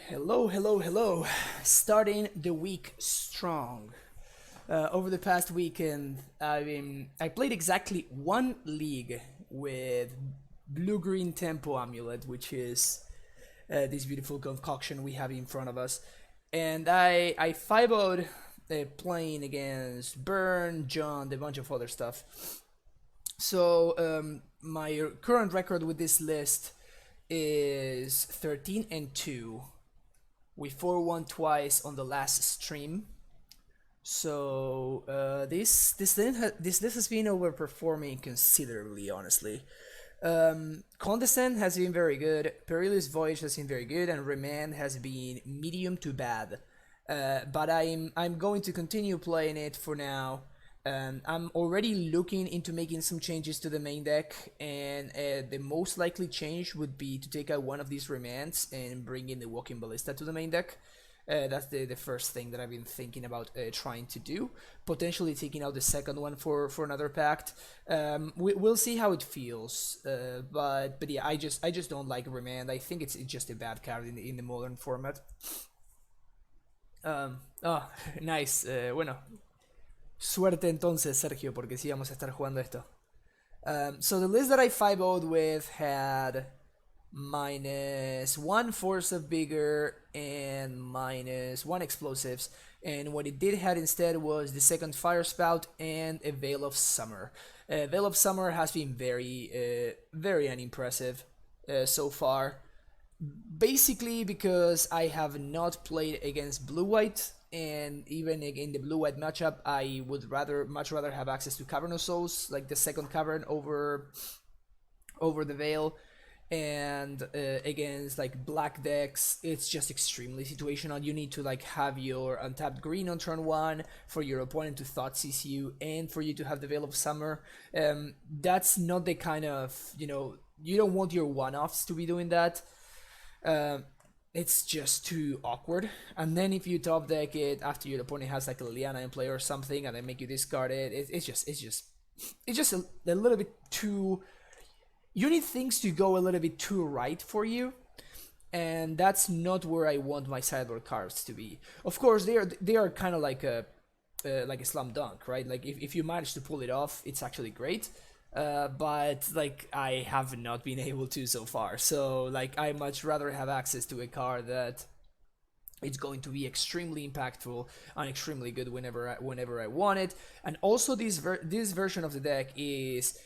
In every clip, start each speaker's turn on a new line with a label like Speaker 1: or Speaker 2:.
Speaker 1: Hello, hello, hello. Starting the week strong. Over the past weekend, I played exactly one league with Blue Green Tempo Amulet, which is this beautiful concoction we have in front of us. And I 5 playing against Burn, John, a bunch of other stuff. So my current record with this list is 13 and 2. We 4-1 twice on the last stream. So this list has been overperforming considerably, honestly. Condescend has been very good, Perilous Voyage has been very good, and Remand has been medium to bad. But I'm going to continue playing it for now. I'm already looking into making some changes to the main deck, and the most likely change would be to take out one of these remands and bring in the Walking Ballista to the main deck. That's the first thing that I've been thinking about trying to do. Potentially taking out the second one for another pact. We'll see how it feels. But yeah, I just don't like remand. I think it's just a bad card in the modern format. Oh, nice. Bueno, suerte entonces, Sergio, porque sí vamos a estar jugando esto. So the list that I 5-0'd with had -1 Force of Vigor and -1 Explosives. And what it did had instead was the second Fire Spout and a Veil of Summer. Veil of Summer has been very unimpressive so far. Basically because I have not played against Blue-White, and even in the Blue-White matchup, I would much rather have access to Cavern of Souls, like the second Cavern over the Veil. And against like black decks, it's just extremely situational. You need to like have your untapped green on turn 1 for your opponent to Thoughtseize you, and for you to have the Veil of Summer. That's not the kind of, you don't want your one-offs to be doing that. It's just too awkward. And then if you top deck it after your opponent has like a Liliana in play or something, and then make you discard it, it's just a little bit too. You need things to go a little bit too right for you, and that's not where I want my sideboard cards to be. Of course, they are kind of like a slam dunk, right? Like if you manage to pull it off, it's actually great. But like I have not been able to so far. So like I much rather have access to a card that it's going to be extremely impactful and extremely good whenever I want it. And also this version of the deck is.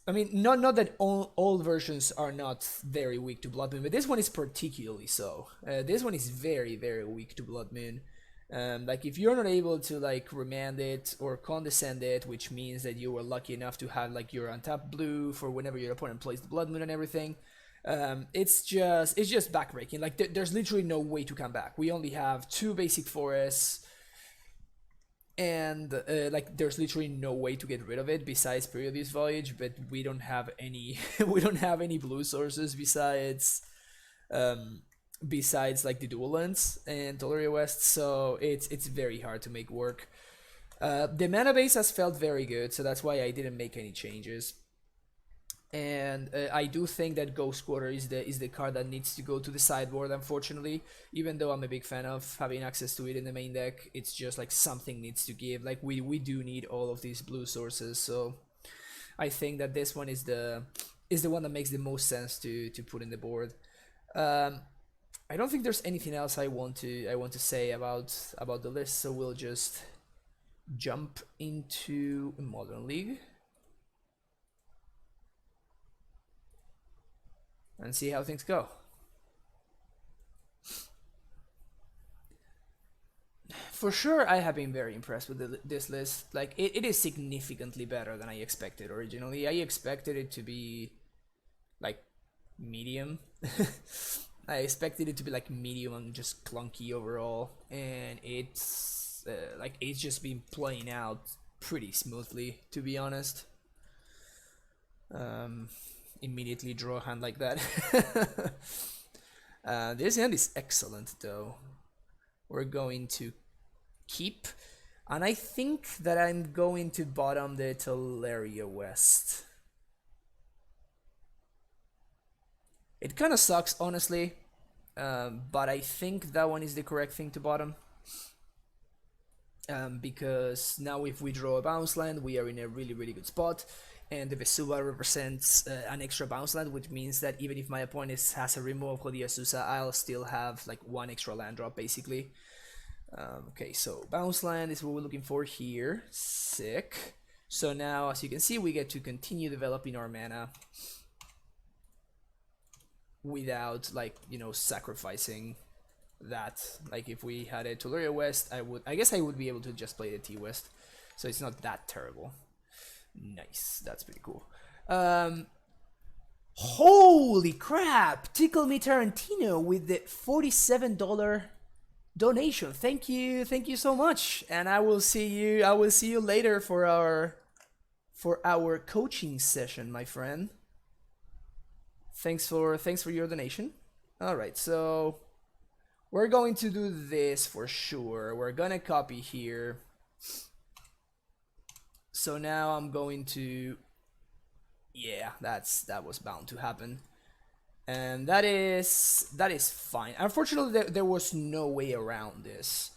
Speaker 1: I mean, not that all versions are not very weak to Blood Moon, but this one is particularly so. This one is very weak to Blood Moon. Like if you're not able to like remand it or condescend it, which means that you were lucky enough to have like your untapped blue for whenever your opponent plays the Blood Moon and everything, it's just backbreaking. Like there's literally no way to come back. We only have 2 basic forests, and like there's literally no way to get rid of it besides Perilous Voyage, but we don't have any we don't have any blue sources besides like the Dual Lands and Tolaria West, so it's very hard to make work. The mana base has felt very good, so that's why I didn't make any changes. And I do think that Ghost Quarter is the card that needs to go to the sideboard, unfortunately. Even though I'm a big fan of having access to it in the main deck, it's just like something needs to give. Like we do need all of these blue sources, so I think that this one is the one that makes the most sense to put in the board. I don't think there's anything else I want to say about the list, so we'll just jump into Modern League and see how things go. For sure, I have been very impressed with this list. Like, it is significantly better than I expected originally. I expected it to be, like, medium. I expected it to be, like, medium and just clunky overall. And it's, it's just been playing out pretty smoothly, to be honest. Immediately draw a hand like that. This hand is excellent, though. We're going to keep, and I think that I'm going to bottom the Tolaria West. It kind of sucks, honestly, But I think that one is the correct thing to bottom. Because now if we draw a bounce land, we are in a really, really good spot. And the Vesuva represents an extra bounce land, which means that even if my opponent has a removal of Hodia Susa, I'll still have like one extra land drop, basically. Okay, so bounce land is what we're looking for here. Sick. So now, as you can see, we get to continue developing our mana without, like, you know, sacrificing that. Like, if we had a Tuluria West, I guess I would be able to just play the T West, so it's not that terrible. Nice, that's pretty cool. Holy crap! Tickle Me Tarantino with the $47 donation. Thank you so much. And I will see you later for our coaching session, my friend. Thanks for your donation. All right, so we're going to do this for sure. We're gonna copy here. So now I'm going to, yeah, that was bound to happen, and that is fine. Unfortunately, there was no way around this.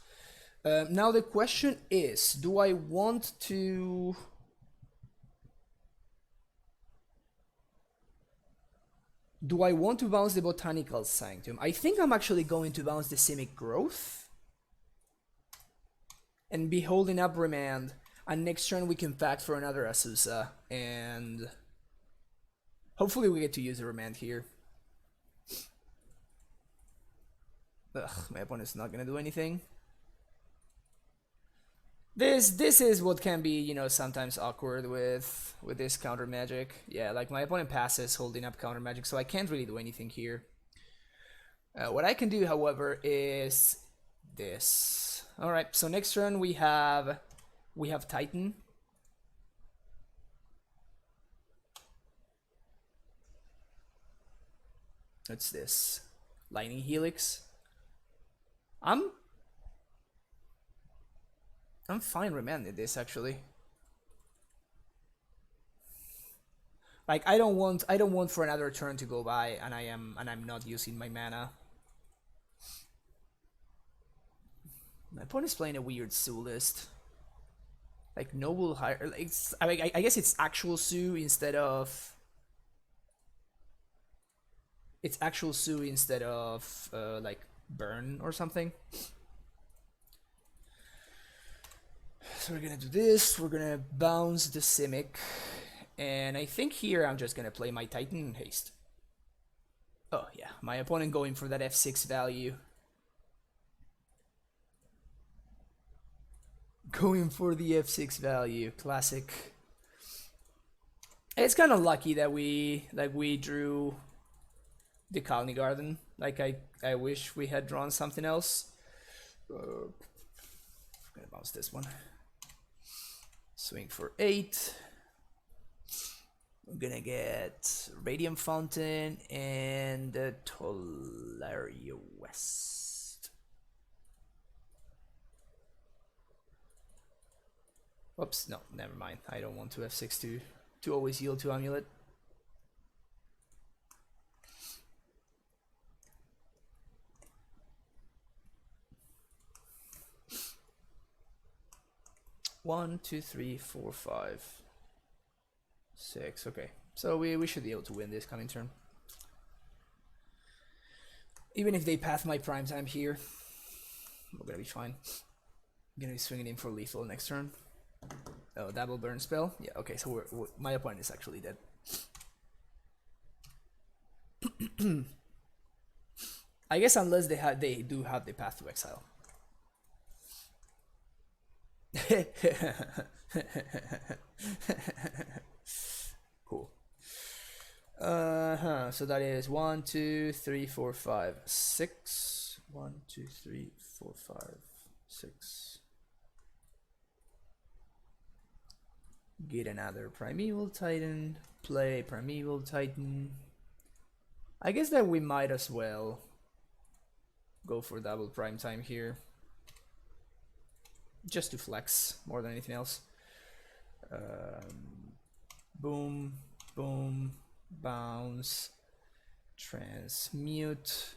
Speaker 1: Now the question is, do I want to bounce the Botanical Sanctum? I think I'm actually going to bounce the Simic Growth and be holding up Remand, and next turn we can pack for another Azusa, and hopefully we get to use the Remand here. Ugh, my opponent's not gonna do anything. This is what can be, you know, sometimes awkward with this counter magic. Yeah, like my opponent passes holding up counter magic, so I can't really do anything here. What I can do, however, is this. All right, so next turn we have Titan. What's this? Lightning Helix. I'm fine remanding this, actually. Like, I don't want for another turn to go by and I'm not using my mana. My opponent's playing a weird Sue list. Like Noble Hire, like, I guess it's actual Sue instead of like Burn or something. So we're gonna do this. We're gonna bounce the Simic, and I think here I'm just gonna play my Titan Haste. Oh yeah, my opponent going for that F6 value. Going for the F6 value, classic. It's kind of lucky that we drew the Colony Garden. Like I wish we had drawn something else. I'm gonna bounce this one. Swing for 8. I'm gonna get Radiant Fountain and the Tolaria West. Oops, no, never mind. I don't want to F6 to always yield to Amulet. One, two, three, four, 5, 6. Okay, so we should be able to win this coming turn. Even if they path my prime time here, we're gonna be fine. I'm gonna be swinging in for lethal next turn. Oh, double burn spell. Yeah. Okay, so my opponent is actually dead. I guess unless they do have the path to exile. Cool. So that is 1, 2, 3, 4, 5, 6. 1, 2, 3, 4, 5, 6. Get another Primeval Titan. Play Primeval Titan. I guess that we might as well go for double prime time here. Just to flex more than anything else. Boom, boom, bounce, transmute.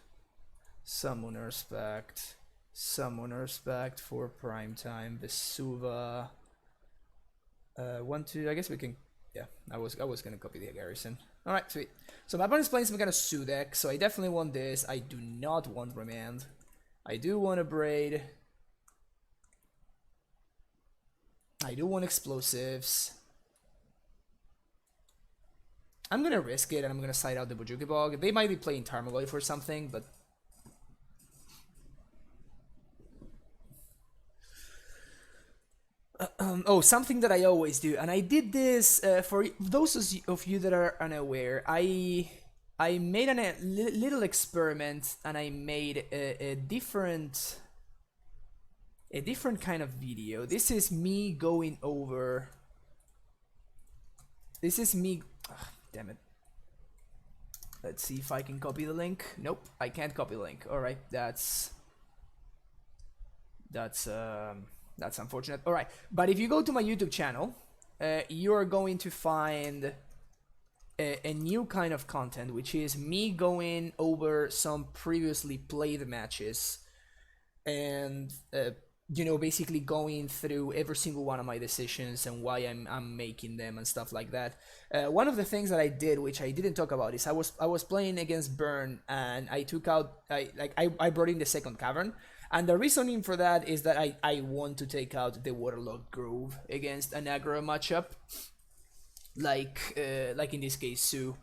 Speaker 1: Summoner's Pact. Summoner's Pact for primetime. Vesuva. 1-2. I guess we can. Yeah, I was gonna copy the garrison. All right, sweet. So my opponent's playing some kind of Hogaak, so I definitely want this. I do not want Remand. I do want a Braid. I do want explosives. I'm gonna risk it and I'm gonna side out the Bojuki Bog. They might be playing Tarmogoyf or something, but oh, something that I always do, and I did this for those of you that are unaware. I made a little experiment, and I made a different kind of video. This is me going over. This is me. Oh, damn it. Let's see if I can copy the link. Nope, I can't copy the link. All right, that's unfortunate. All right, but if you go to my YouTube channel, you're going to find a new kind of content, which is me going over some previously played matches and you know, basically going through every single one of my decisions and why I'm making them and stuff like that. One of the things that I did, which I didn't talk about, is I was playing against Burn, and I took out I brought in the second cavern, and the reasoning for that is that I want to take out the Waterlogged Grove against an aggro matchup, like in this case Sue.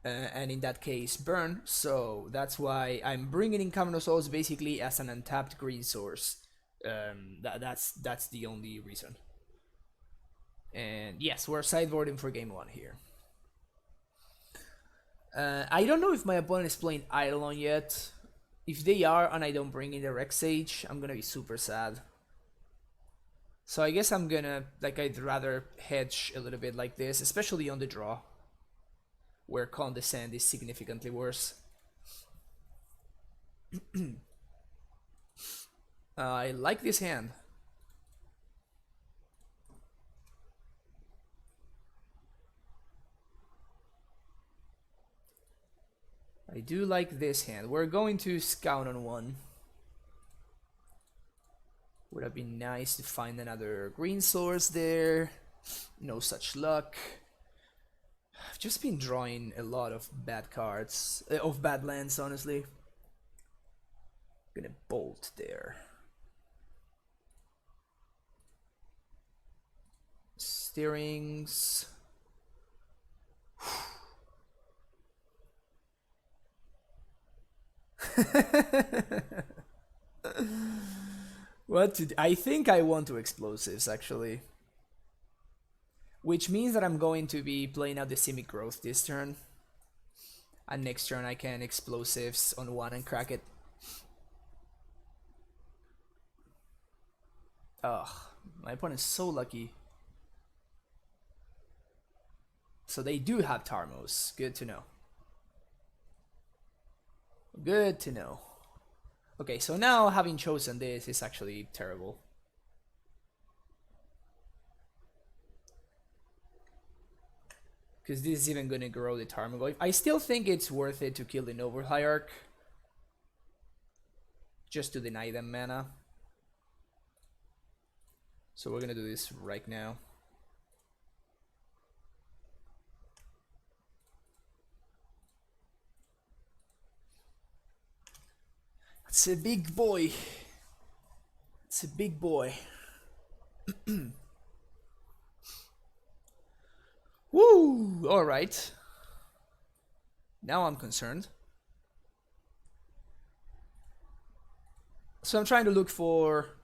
Speaker 1: And in that case Burn, so that's why I'm bringing in Cavern of Souls basically as an untapped green source. That's the only reason. And yes, we're sideboarding for game 1 here. I don't know if my opponent is playing Eidolon yet. If they are and I don't bring in the Rex Sage, I'm gonna be super sad. So I guess I'm gonna, I'd rather hedge a little bit like this, especially on the draw, where Condescend is significantly worse. I like this hand. I do like this hand. We're going to scout on 1. Would have been nice to find another green source there. No such luck. I've just been drawing a lot of bad cards, of bad lands, honestly. Gonna bolt there. Steerings. What to do? I think I want to explosives actually, which means that I'm going to be playing out the Simic Growth this turn, and next turn I can explosives on 1 and crack it. Ugh, my opponent's so lucky. So they do have Tarmos. Good to know. Good to know. Okay, so now having chosen this is actually terrible. Because this is even gonna grow the Tarmogoyf. I still think it's worth it to kill the Noble Hierarch, just to deny them mana. So we're gonna do this right now. It's a big boy. It's a big boy. Woo! Alright. Now I'm concerned. So I'm trying to look for...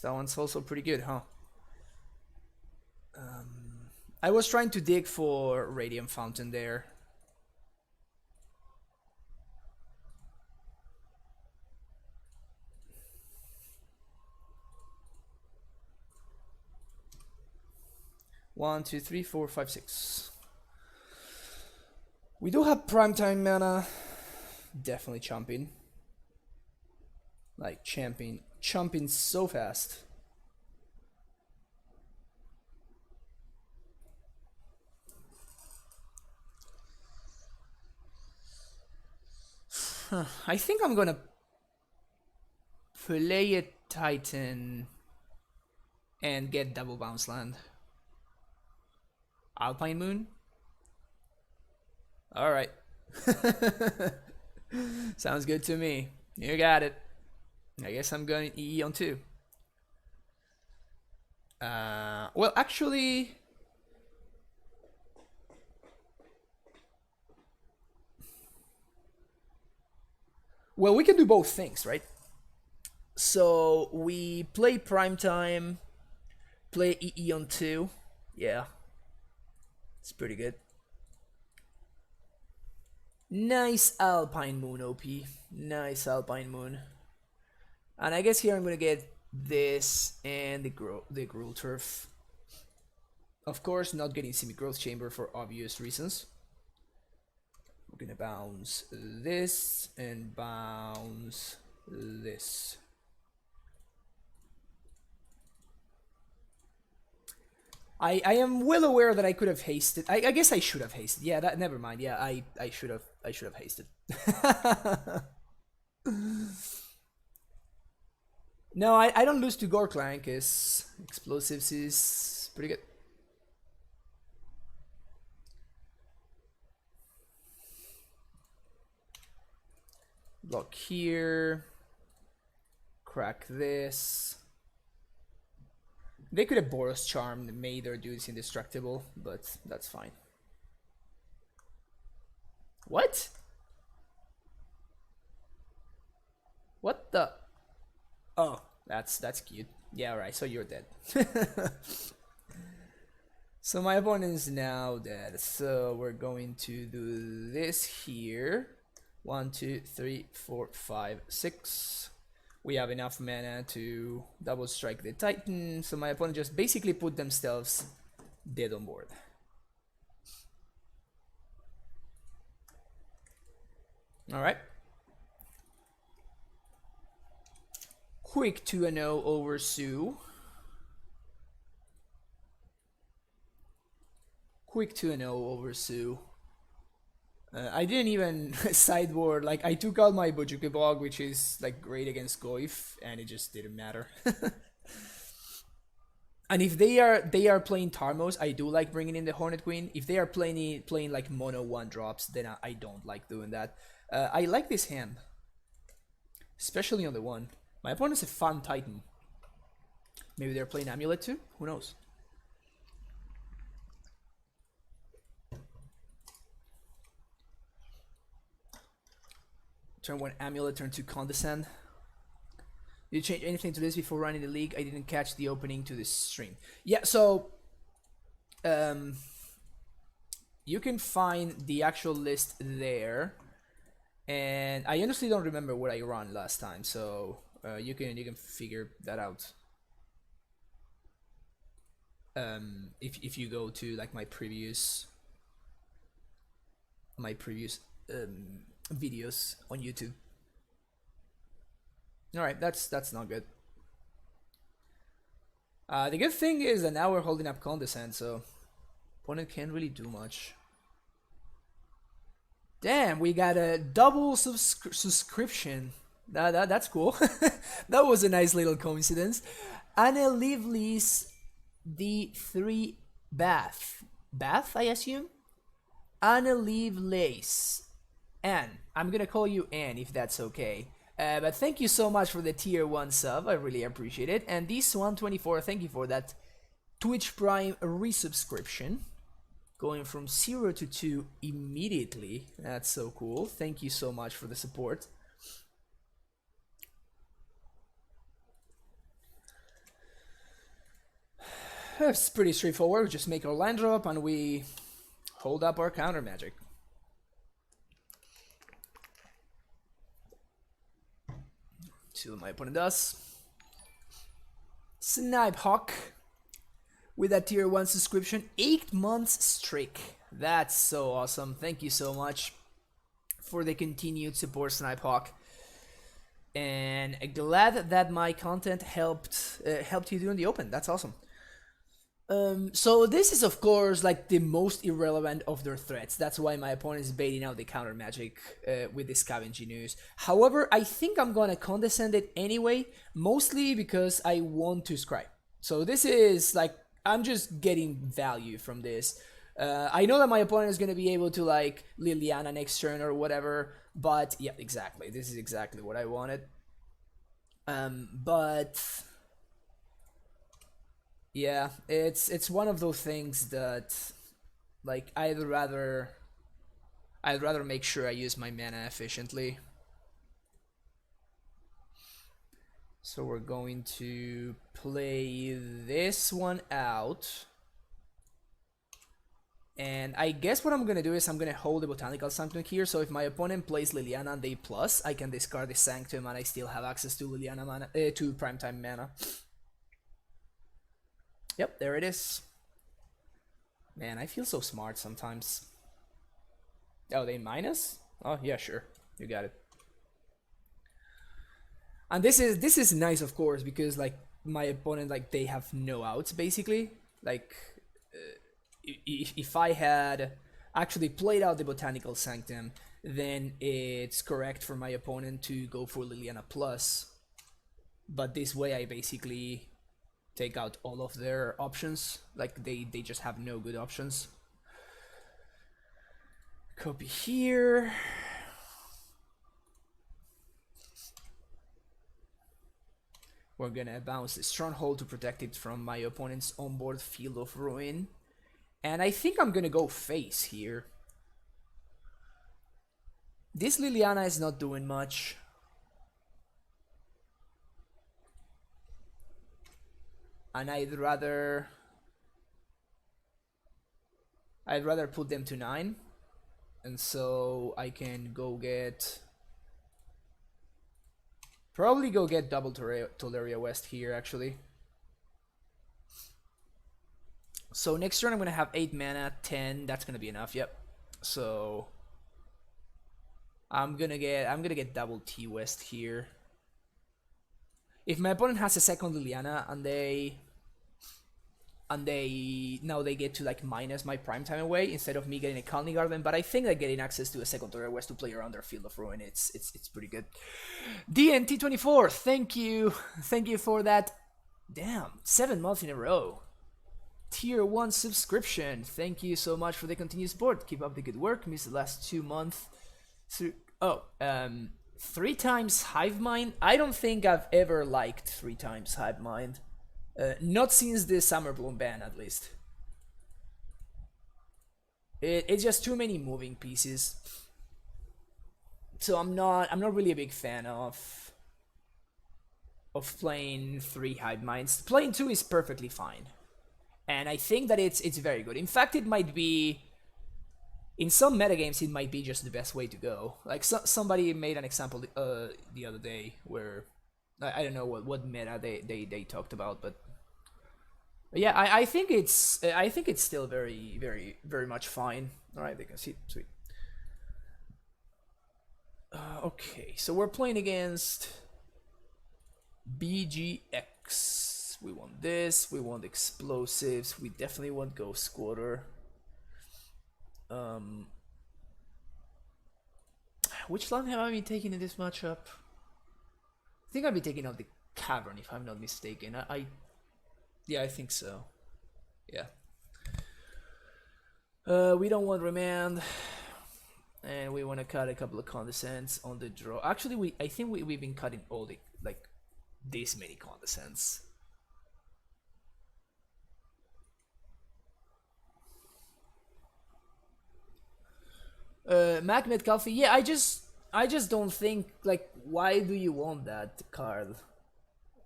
Speaker 1: That one's also pretty good, huh? I was trying to dig for Radiant Fountain there. One, two, three, four, five, six. We do have primetime mana. Definitely chomping. Like chomping so fast. I think I'm gonna play a Titan and get double bounce land. Alpine Moon? Alright. Sounds good to me. You got it. I guess I'm going EE on 2. Well, actually... Well, we can do both things, right? So, we play Primetime, play EE on 2. Yeah. It's pretty good. Nice Alpine Moon, OP. Nice Alpine Moon. And I guess here I'm gonna get this and the Gruul Turf. Of course, not getting Semi-Growth Chamber for obvious reasons. We're gonna bounce this and bounce this. I am well aware that I could have hasted. I guess I should have hasted. Yeah, that never mind. Yeah, I should have hasted. No, I don't lose to Gorklang because explosives is pretty good. Block here. Crack this. They could have Boros Charmed and made their dudes indestructible, but that's fine. What? What the? Oh, that's cute. Yeah, right. So you're dead. So my opponent is now dead. So we're going to do this here. 1, 2, 3, 4, 5, 6. We have enough mana to double strike the Titan, so my opponent just basically put themselves dead on board. Alright. Quick 2-0 over Sue. Quick 2-0 over Sue. I didn't even sideboard, like I took out my Bojuki Bog, which is like great against Goif, and it just didn't matter. And if they are playing Tarmos, I do like bringing in the Hornet Queen. If they are playing like mono 1-drops, then I don't like doing that. I like this hand, especially on the 1. My opponent's a fun Titan. Maybe they're playing Amulet too? Who knows? Turn 1 Amulet, turn 2 Condescend. Did you change anything to this before running the league? I didn't catch the opening to this stream. Yeah, so you can find the actual list there, and I honestly don't remember what I ran last time, so you can figure that out. If you go to like my previous videos on YouTube. Alright, that's not good. The good thing is that now we're holding up Condescend, so opponent can't really do much. Damn, we got a double subscription. That's cool. That was a nice little coincidence. Anna Lively's the 3 Bath, I assume? Anna Lively's. Anne. I'm gonna call you Anne if that's okay. But thank you so much for the tier 1 sub, I really appreciate it. And this 124, thank you for that Twitch Prime resubscription. Going from 0 to 2 immediately. That's so cool. Thank you so much for the support. It's pretty straightforward. We just make our land drop and we hold up our counter magic. See what my opponent does. Snipe Hawk with that tier 1 subscription. 8 months streak. That's so awesome. Thank you so much for the continued support, Snipe Hawk. And glad that my content helped you during the open. That's awesome. So this is of course like the most irrelevant of their threats. That's why my opponent is baiting out the counter magic with the scavenging news. However, I think I'm gonna condescend it anyway, mostly because I want to scribe. So this is like I'm just getting value from this. I know that my opponent is gonna be able to like Liliana next turn or whatever, but yeah, exactly. This is exactly what I wanted. But yeah, it's one of those things that like I'd rather make sure I use my mana efficiently. So we're going to play this one out. And I guess what I'm gonna do is I'm gonna hold the Botanical Sanctum here, so if my opponent plays Liliana and they plus, I can discard the Sanctum and I still have access to Liliana mana, to Primetime mana. Yep, there it is. Man, I feel so smart sometimes. Oh, they minus? Oh, yeah, sure. You got it. And this is nice, of course, because like my opponent, like they have no outs basically. Like if I had actually played out the Botanical Sanctum, then it's correct for my opponent to go for Liliana plus. But this way, I basically take out all of their options. Like they just have no good options. Copy here. We're gonna bounce the Stronghold to protect it from my opponent's onboard Field of Ruin. And I think I'm gonna go face here. This Liliana is not doing much. And I'd rather put them to 9. And so I can go get... Probably go get double Tolaria West here, actually. So next turn I'm gonna have 8 mana, 10. That's gonna be enough. Yep. So I'm gonna get double T West here. If my opponent has a second Liliana and they now they get to like minus my primetime away instead of me getting a Colony Garden, but I think that getting access to a second Tolaria West to play around their Field of Ruin, it's pretty good. DNT24, thank you for that. Damn, 7 months in a row. Tier 1 subscription. Thank you so much for the continued support. Keep up the good work. Missed the last 2 months. 3 times Hive Mind. I don't think I've ever liked 3 times Hive Mind. Not since the Summer Bloom ban, at least. It's just too many moving pieces. So I'm not really a big fan of playing 3 Hive Minds. Playing 2 is perfectly fine. And I think that it's very good. In fact, it might be... In some metagames, it might be just the best way to go. Like, somebody made an example the other day where... I don't know what meta they talked about, but... Yeah, I think it's still very, very, very much fine. Alright, they can see. Sweet. Okay, so we're playing against... BGX. We want this, we want explosives, we definitely want Ghost Squatter. Which land have I been taking in this matchup? I think I'll be taking out the Cavern if I'm not mistaken. Yeah, I think so. Yeah. We don't want Remand. And we want to cut a couple of Condescends on the draw. Actually, I think we've been cutting all the, like, this many Condescends. Magnet Coffee, yeah, I just don't think, like, why do you want that card?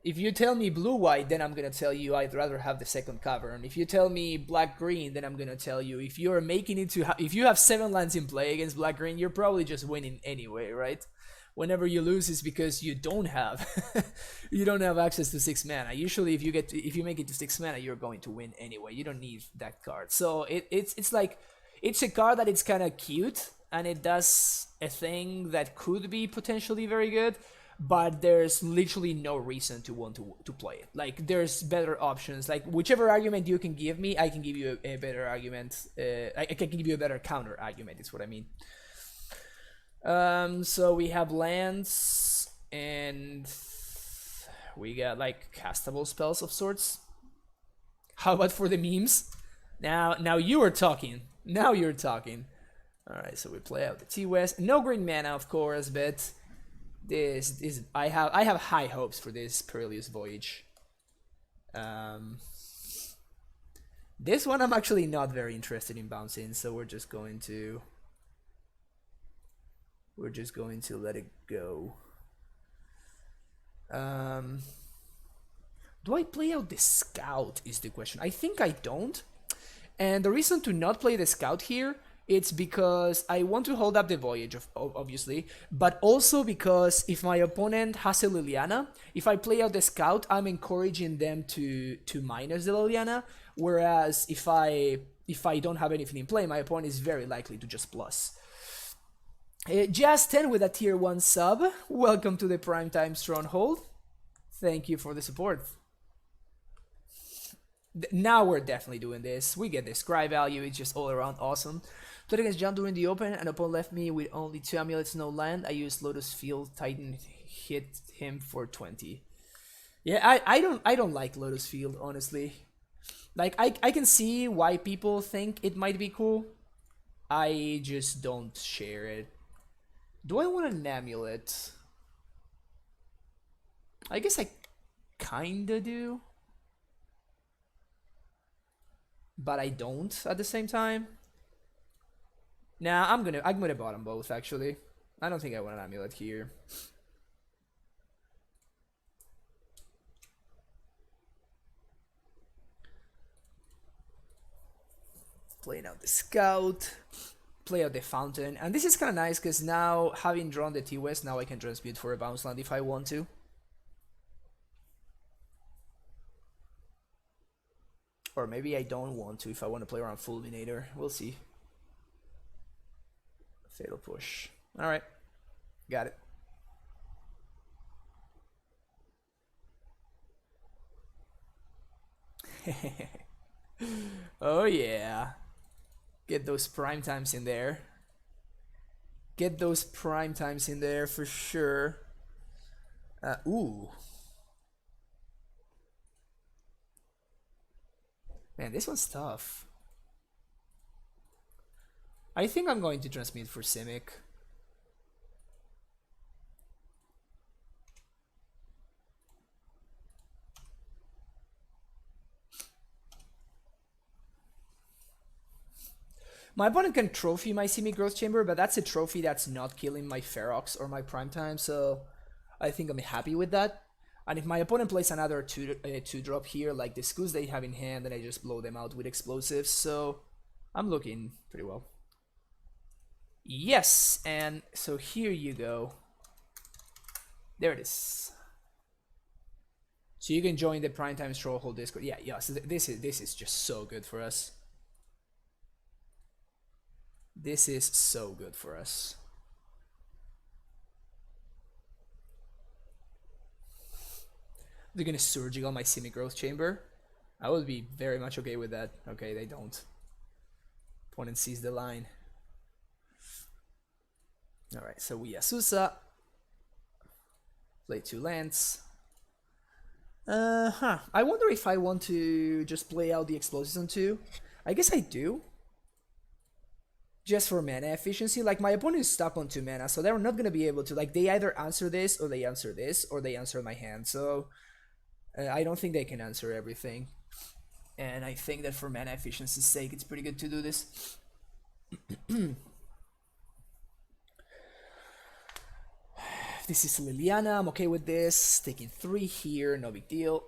Speaker 1: If you tell me blue-white, then I'm gonna tell you I'd rather have the second Cavern. If you tell me black-green, then I'm gonna tell you if you're making it to if you have 7 lands in play against black-green, you're probably just winning anyway, right? Whenever you lose is because you don't have you don't have access to 6 mana. Usually if you make it to 6 mana, you're going to win anyway. You don't need that card. So it's like it's a card that it's kind of cute and it does a thing that could be potentially very good, but there's literally no reason to want to play it. Like, there's better options. Like, whichever argument you can give me, I can give you a better argument. I can give you a better counter argument, is what I mean. So we have lands, and we got like castable spells of sorts. How about for the memes? Now you are talking. Now you're talking. All right, so we play out the T-West. No green mana, of course, but this is I have high hopes for this Perilous Voyage. This one I'm actually not very interested in bouncing, so we're just going to let it go. Do I play out the Scout is the question. I think I don't. And the reason to not play the Scout here, it's because I want to hold up the Voyage, obviously, but also because if my opponent has a Liliana, if I play out the Scout, I'm encouraging them to minus the Liliana, whereas if I don't have anything in play, my opponent is very likely to just plus. Jazz 10 with a tier 1 sub. Welcome to the Primetime Stronghold. Thank you for the support. Now we're definitely doing this. We get the scry value. It's just all around awesome. Played against John during the open, and opponent left me with only 2 amulets, no land. I used Lotus Field. Titan hit him for 20. Yeah, I don't like Lotus Field, honestly. Like, I can see why people think it might be cool. I just don't share it. Do I want an amulet? I guess I kinda do. But I don't at the same time. Nah, I'm gonna bottom both, actually. I don't think I want an amulet here. Playing out the Scout. Play out the Fountain. And this is kind of nice because now, having drawn the T-West, now I can transmute for a bounce land if I want to. Or maybe I don't want to if I want to play around Fulminator. We'll see. Fatal Push. Alright. Got it. Oh yeah. Get those prime times in there. Get those prime times in there for sure. Ooh. Man, this one's tough. I think I'm going to transmute for Simic. My opponent can trophy my Simic Growth Chamber, but that's a trophy that's not killing my Ferox or my Primetime, so I think I'm happy with that. And if my opponent plays another 2-drop here, like the Scoos they have in hand, then I just blow them out with explosives, so I'm looking pretty well. Yes, and so here you go. There it is. So you can join the Primetime Stronghold Discord. Yeah, so this is just so good for us. This is so good for us. They're gonna surgical my Simic Growth Chamber. I would be very much okay with that. Okay, they don't. Opponent sees the line. Alright, so we Asusa. Play 2 lands. I wonder if I want to just play out the explosives on 2. I guess I do. Just for mana efficiency. Like, my opponent is stuck on 2 mana, so they're not gonna be able to, like, they either answer this, or they answer this, or they answer my hand, so I don't think they can answer everything. And I think that for mana efficiency's sake, it's pretty good to do this. This is Liliana, I'm okay with this. Taking 3 here, no big deal.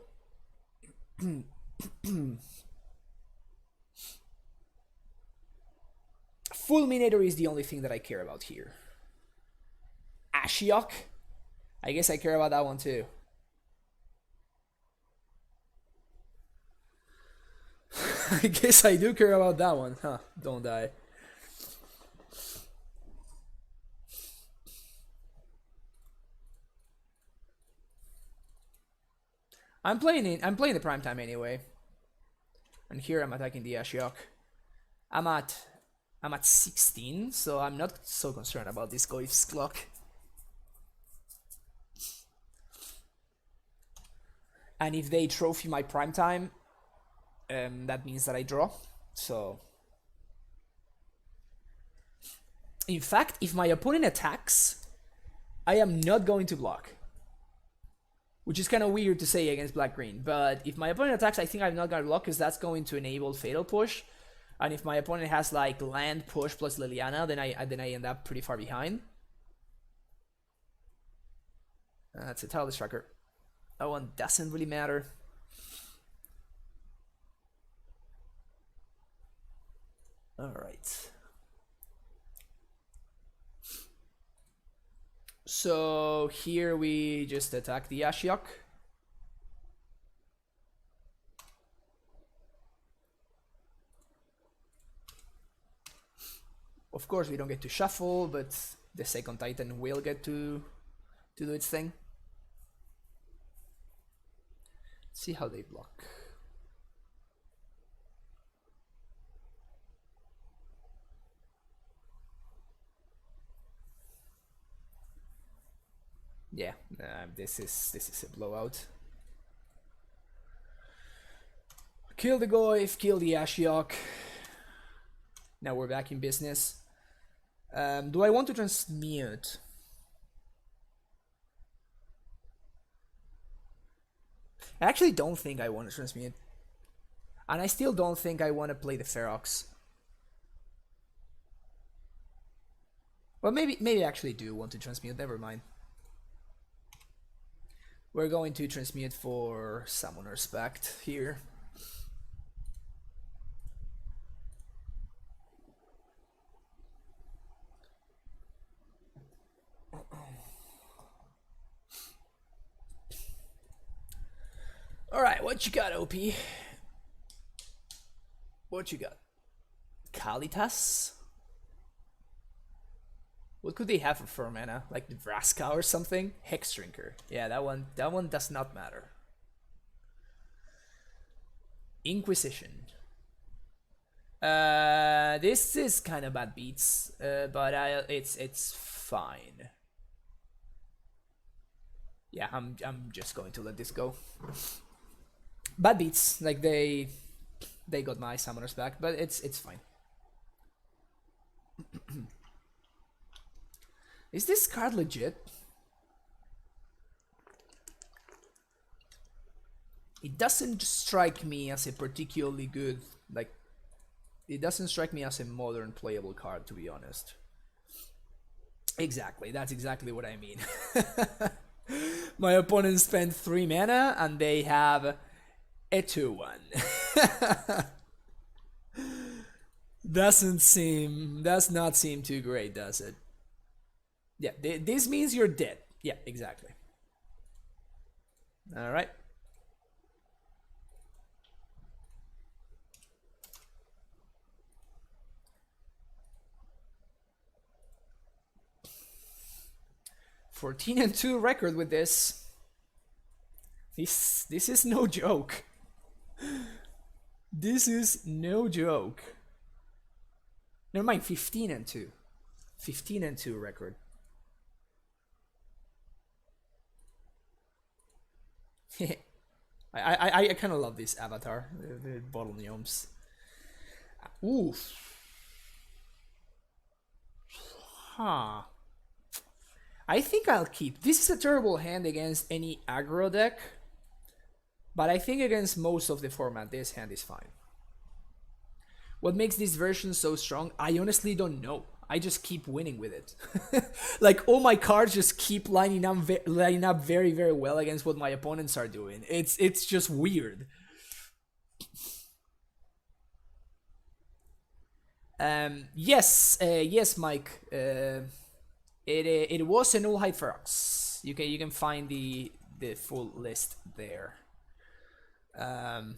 Speaker 1: Fulminator is the only thing that I care about here. Ashiok? I guess I care about that one too. I guess I do care about that one, huh? Don't die. I'm playing the prime time anyway. And here I'm attacking the Ashiok. I'm at 16, so I'm not so concerned about this Goif's clock. And if they trophy my prime time, that means that I draw. So, in fact, if my opponent attacks, I am not going to block. Which is kind of weird to say against black-green, but if my opponent attacks, I think I'm not gonna block because that's going to enable Fatal Push. And if my opponent has like land push plus Liliana, then I end up pretty far behind. That's a Tile Destructor. That one doesn't really matter. Alright. So here we just attack the Ashiok. Of course we don't get to shuffle, but the second Titan will get to do its thing. Let's see how they block. Yeah, this is a blowout. Kill the Goyf, kill the Ashiok. Now we're back in business. Do I want to transmute? I actually don't think I want to transmute. And I still don't think I want to play the Ferox. Well, maybe I actually do want to transmute, never mind. We're going to transmute for Summoner's Pact here. Alright, what you got, OP? What you got? Kalitas? What could they have for 4 mana? Like Vraska or something? Hex Drinker. Yeah, that one does not matter. Inquisition. This is kind of bad beats, but it's fine. Yeah, I'm just going to let this go. Bad beats, like they got my summoners back, but it's fine. Is this card legit? It doesn't strike me as a particularly good, like, it doesn't strike me as a modern playable card, to be honest. Exactly, that's exactly what I mean. My opponent spent 3 mana and they have a 2/1. Does not seem too great, does it? Yeah, this means you're dead. Yeah, exactly. All right. (14-2) record with this. This is no joke. This is no joke. Never mind, 15-2. 15-2 record. I kind of love this avatar, the bottle gnomes. Oof. Huh. I think I'll keep. This is a terrible hand against any aggro deck, but I think against most of the format, this hand is fine. What makes this version so strong? I honestly don't know. I just keep winning with it. Like, all my cards just keep lining up very, very well against what my opponents are doing. It's just weird. Yes, Mike. It was a null height Ferox. You can find the full list there. All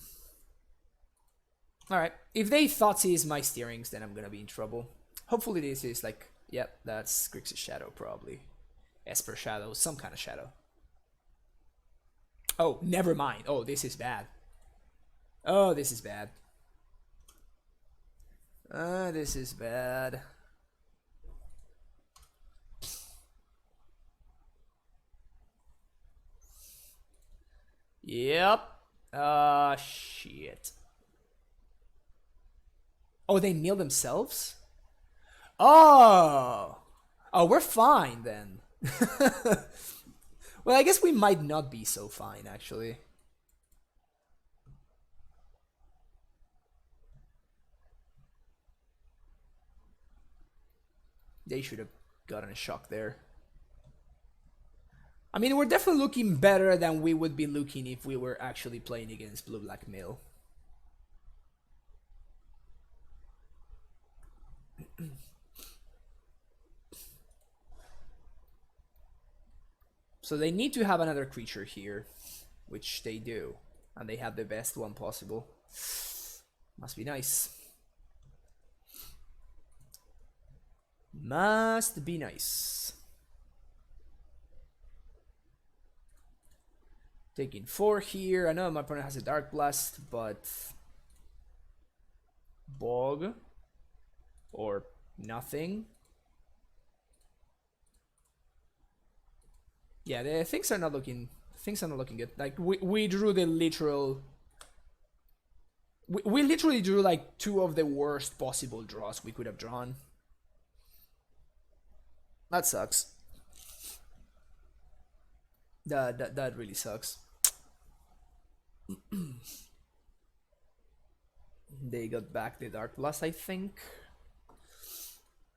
Speaker 1: right. If they Thoughtseize my steerings, then I'm gonna be in trouble. Hopefully this is like, yep, that's Grixis Shadow probably. Esper Shadow, some kind of shadow. Oh, never mind. Oh, this is bad. Oh, this is bad. This is bad. Yep. Shit. Oh, they kneel themselves? Oh! Oh, we're fine then. Well, I guess we might not be so fine, actually. They should have gotten a shock there. I mean, we're definitely looking better than we would be looking if we were actually playing against Blue Black Mill. So they need to have another creature here, which they do. And they have the best one possible. Must be nice. Must be nice. Taking 4 here. I know my opponent has a Dark Blast, but Bog or nothing. Yeah, the things are not looking good. Like we drew the literal. We literally drew like 2 of the worst possible draws we could have drawn. That sucks. That really sucks. They got back the Dark Blast, I think.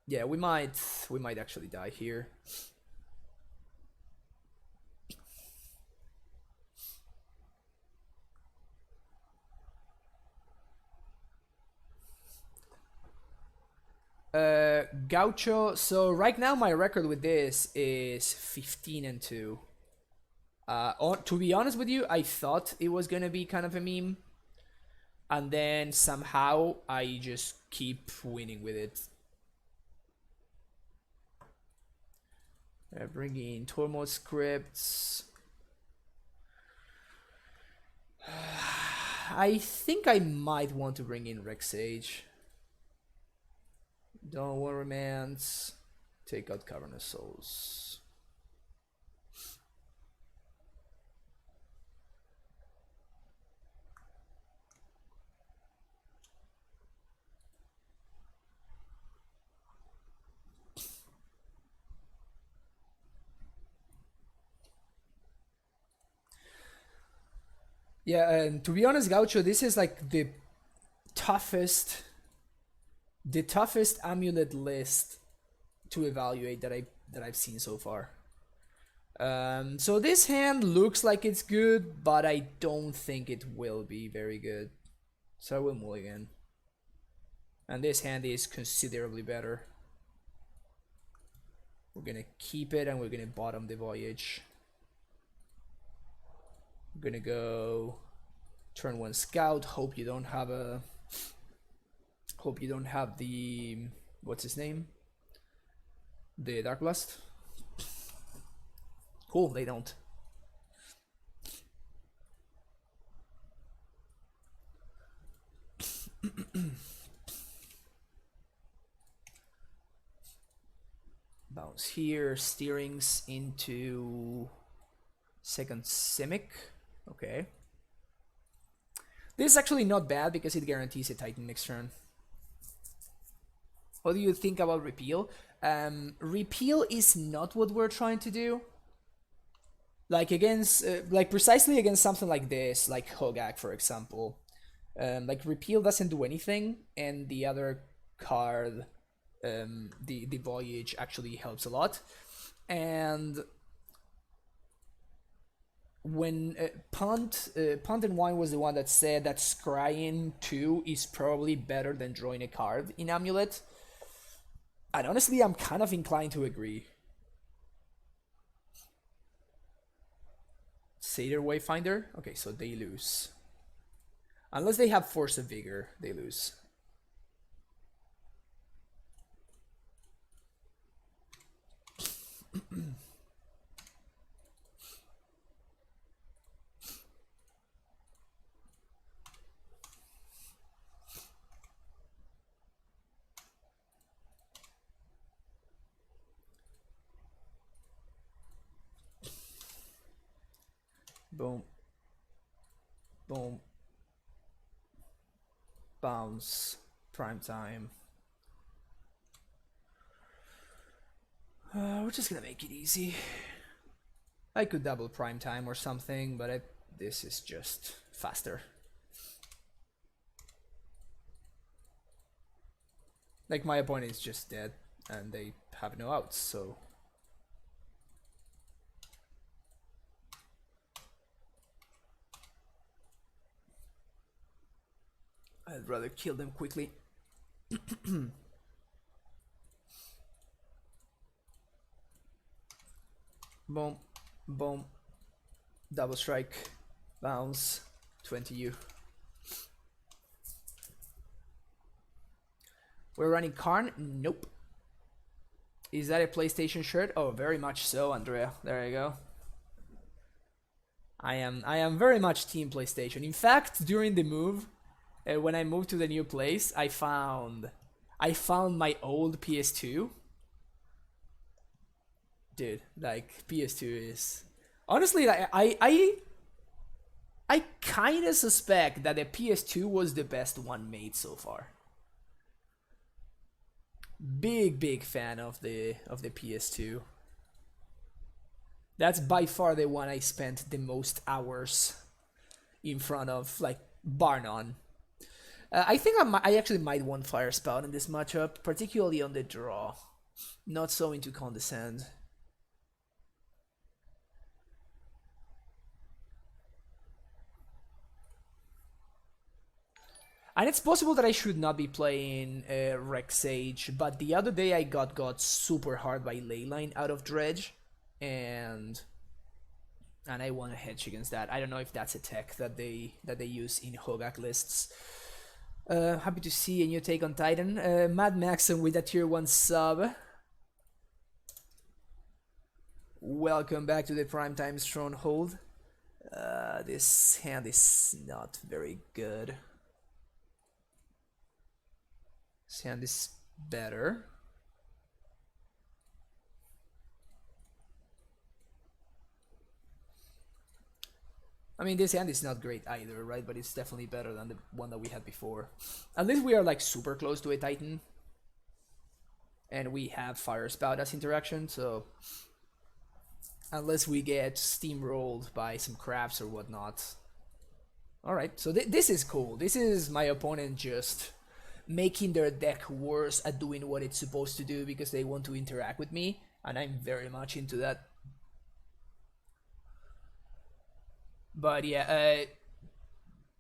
Speaker 1: Yeah, we might actually die here. Gaucho. So right now my record with this is 15-2. To be honest with you, I thought it was gonna be kind of a meme, and then somehow I just keep winning with it. Bringing in Tormo scripts. I think I might want to bring in Rex Sage. Don't want Romance. Take out Cavernous Souls. Yeah, and to be honest, Gaucho, this is like the toughest amulet list to evaluate that I've seen so far. So this hand looks like it's good, but I don't think it will be very good. So I will mulligan. And this hand is considerably better. We're gonna keep it and we're gonna bottom the Voyage. I'm gonna go turn 1 Scout. Hope you don't have the, what's his name? The Dark Blast. Cool, they don't. Bounce here, steerings into second Simic. Okay. This is actually not bad because it guarantees a Titan next turn. What do you think about Repeal? Repeal is not what we're trying to do. Like against, like precisely against something like this, like Hogaak, for example. Like Repeal doesn't do anything, and the other card, the Voyage, actually helps a lot. And when Punt and Wine was the one that said that Scrying 2 is probably better than drawing a card in Amulet. And honestly, I'm kind of inclined to agree. Satyr Wayfinder? Okay, so they lose. Unless they have Force of Vigor, they lose. Boom. Boom. Bounce. Prime time. We're just gonna make it easy. I could double prime time or something, but this is just faster. Like, my opponent is just dead, and they have no outs, so... I'd rather kill them quickly. Boom, boom, double strike, bounce, 20U. We're running Karn? Nope. Is that a PlayStation shirt? Oh, very much so, Andrea. There you go. I am very much team PlayStation. In fact, during the move, when I moved to the new place, I found my old PS2. Dude, like, PS2 is honestly, like, I kind of suspect that the PS2 was the best one made so far. Big fan of the PS2. That's by far the one I spent the most hours in front of, like, bar none. I think I actually might want Fire Spout in this matchup, particularly on the draw. Not so into Condescend. And it's possible that I should not be playing Rex Sage, but the other day I got super hard by Leyline out of Dredge, and I want to hedge against that. I don't know if that's a tech that they use in Hogaak lists. Happy to see a new take on Titan. Mad Maxon with a tier 1 sub. Welcome back to the Primetime Stronghold. This hand is not very good. This hand is better. I mean, this hand is not great either, right? But it's definitely better than the one that we had before. At least we are, like, super close to a Titan. And we have Fire Spout as interaction, so... Unless we get steamrolled by some crabs or whatnot. Alright, so this is cool. This is my opponent just making their deck worse at doing what it's supposed to do because they want to interact with me, and I'm very much into that. But yeah,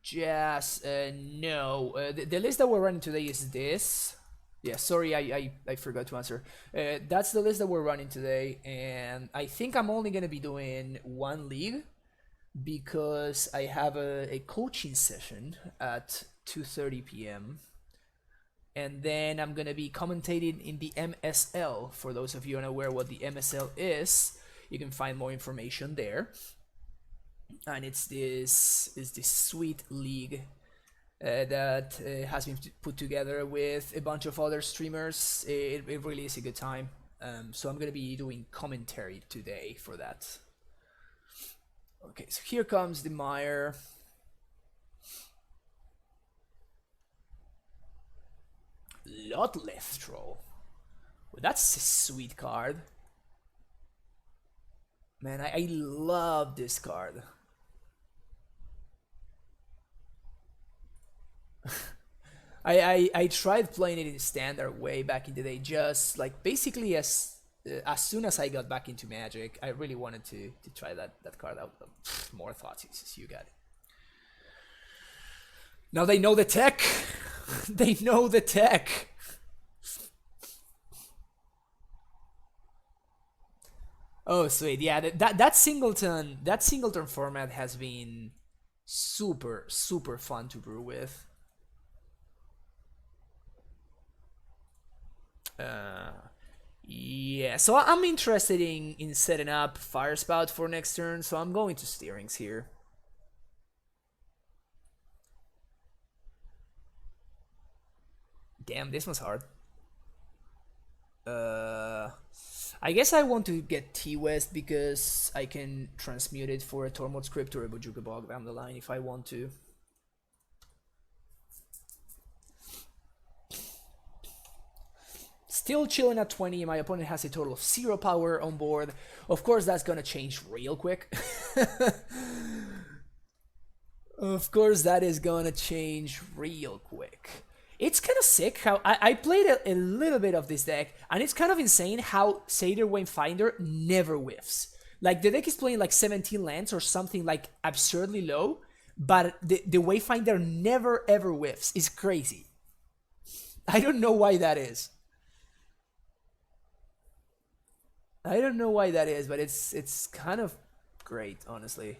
Speaker 1: Jazz, no. The list that we're running today is this. Yeah, sorry, I forgot to answer. That's the list that we're running today, and I think I'm only gonna be doing one league because I have a coaching session at 2:30 p.m. And then I'm gonna be commentating in the MSL. For those of you unaware what the MSL is, you can find more information there. And it's this sweet league that has been put together with a bunch of other streamers. It really is a good time. So I'm gonna be doing commentary today for that. Okay, so here comes the mire. Lothlethroll. Well, that's a sweet card. Man, I love this card. I tried playing it in standard way back in the day, just like basically as soon as I got back into Magic, I really wanted to try that card out. More thoughts, you got it. Now they know the tech. They know the tech. Oh, sweet. Yeah, that singleton format has been super fun to brew with. Yeah, so I'm interested in setting up Fire Spout for next turn, so I'm going to Steerings here. Damn, this one's hard. I guess I want to get T-West because I can transmute it for a Tormod script or a Bojuka Bog down the line if I want to. Still chilling at 20. My opponent has a total of 0 power on board. Of course, that's gonna change real quick. Of course, that is gonna change real quick. It's kind of sick how I played a little bit of this deck, and it's kind of insane how Satyr Wayfinder never whiffs. Like, the deck is playing like 17 lands or something like absurdly low, but the Wayfinder never ever whiffs. It's crazy. I don't know why that is. I don't know why that is, but it's kind of great, honestly.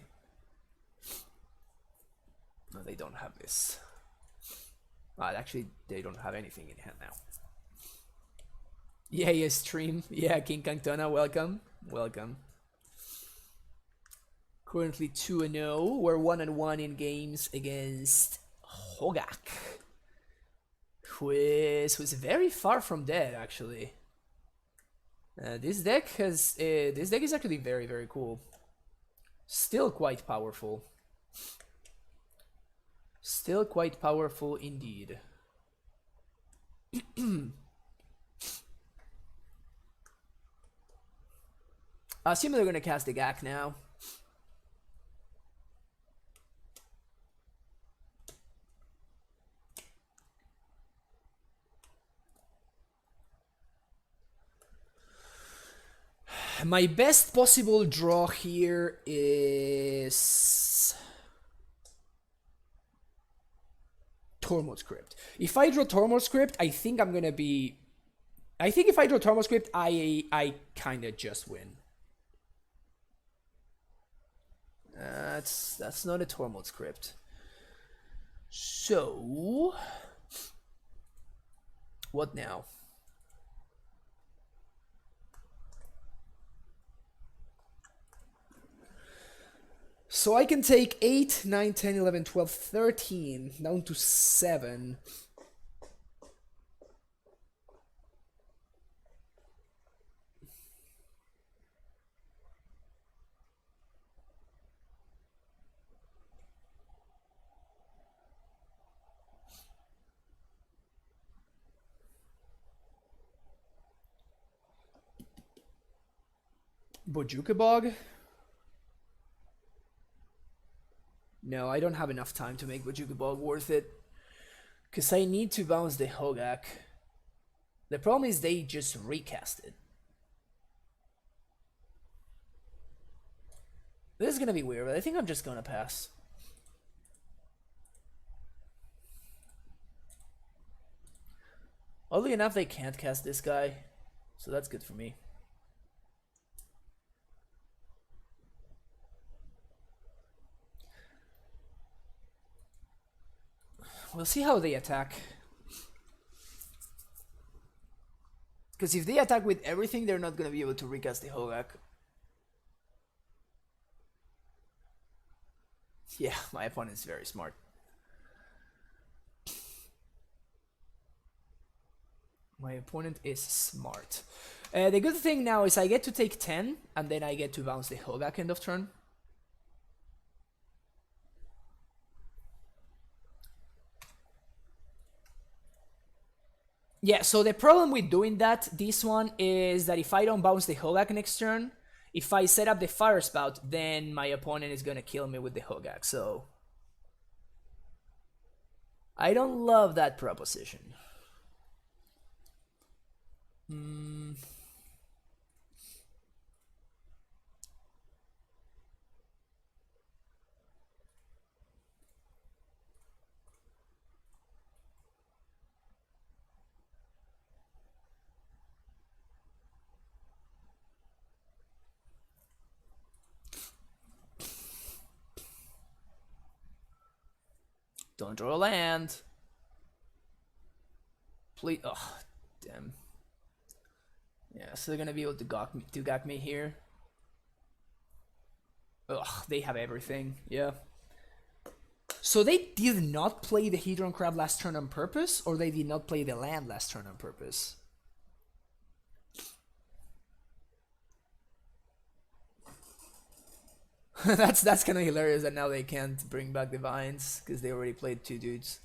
Speaker 1: No, they don't have this. Actually, they don't have anything in hand now. Yeah, yes, stream. Yeah, King Cantona, welcome. Welcome. Currently 2-0. We're 1-1 in games against Hogaak, who's very far from dead, actually. This deck is actually very, very cool. Still quite powerful. Still quite powerful indeed. I assume they're gonna cast the Gak now. My best possible draw here is Tormod Script. If I draw Tormod Script, I think I'm gonna be... I think if I draw Tormod Script, I kinda just win. That's not a Tormod Script. So... what now? So I can take 8, 9, 10, 11, 12, 13, down to 7. Bojuka Bog? No, I don't have enough time to make Bojuka Bog worth it. Because I need to bounce the Hogaak. The problem is they just recast it. This is gonna be weird, but I think I'm just gonna pass. Oddly enough, they can't cast this guy, so that's good for me. We'll see how they attack. Because if they attack with everything, they're not going to be able to recast the Hogaak. Yeah, my opponent's very smart. My opponent is smart. The good thing now is I get to take 10, and then I get to bounce the Hogaak end of turn. Yeah, so the problem with doing this one, is that if I don't bounce the Hogaak next turn, if I set up the Fire Spout, then my opponent is gonna kill me with the Hogaak, so... I don't love that proposition. Don't draw a land. Please. Oh, damn. Yeah, so they're gonna be able to gak me here. Ugh, they have everything. Yeah. So they did not play the Hedron Crab last turn on purpose, or they did not play the land last turn on purpose? That's kind of hilarious that now they can't bring back the vines because they already played two dudes.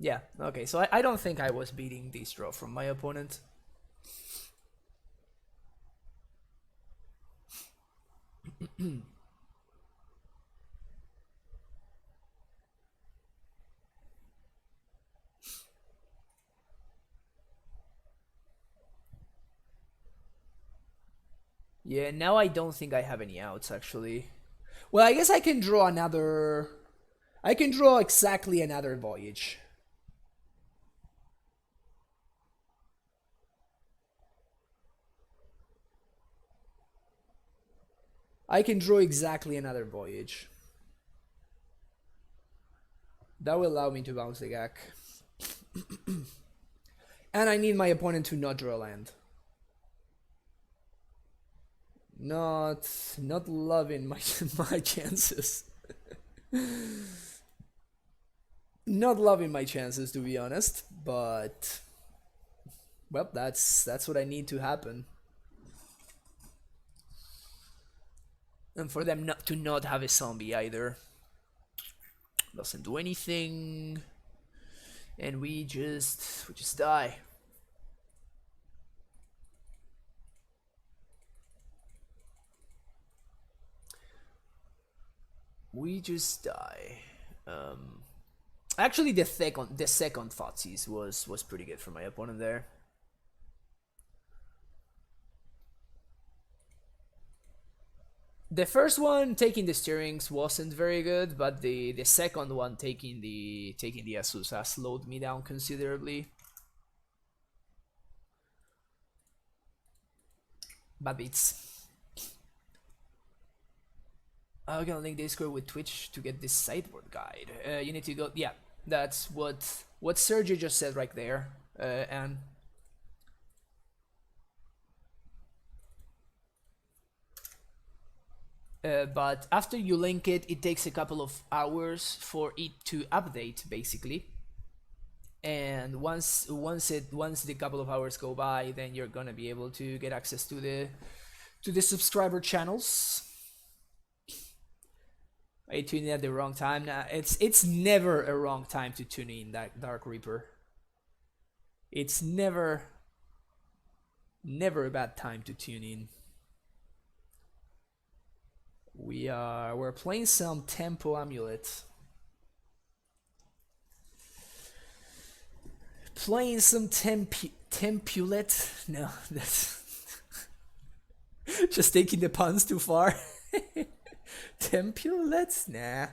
Speaker 1: Yeah, okay, so I don't think I was beating this draw from my opponent. Yeah, now I don't think I have any outs actually. Well, I guess I can draw another. I can draw exactly another voyage. I can draw exactly another voyage. That will allow me to bounce the Hogaak. And I need my opponent to not draw land. Not loving my my chances. Not loving my chances to be honest, but well, that's what I need to happen. And for them not to not have a zombie either. Doesn't do anything. And we just die. We just die. Actually, the second Thoughtseize was pretty good for my opponent there. The first one taking the steerings wasn't very good, but the second one taking the Azusa slowed me down considerably. Bad beats. I'm gonna link Discord with Twitch to get this sideboard guide. You need to go. Yeah, that's what Sergio just said right there. And but after you link it, it takes a couple of hours for it to update, basically. And once the couple of hours go by, then you're gonna be able to get access to the subscriber channels. I tuned in at the wrong time. Nah, it's never a wrong time to tune in that Dark Reaper. It's never a bad time to tune in. We're playing some Tempo Amulet. Playing some Tempulet. No, that's just taking the puns too far. Tempulets? Nah.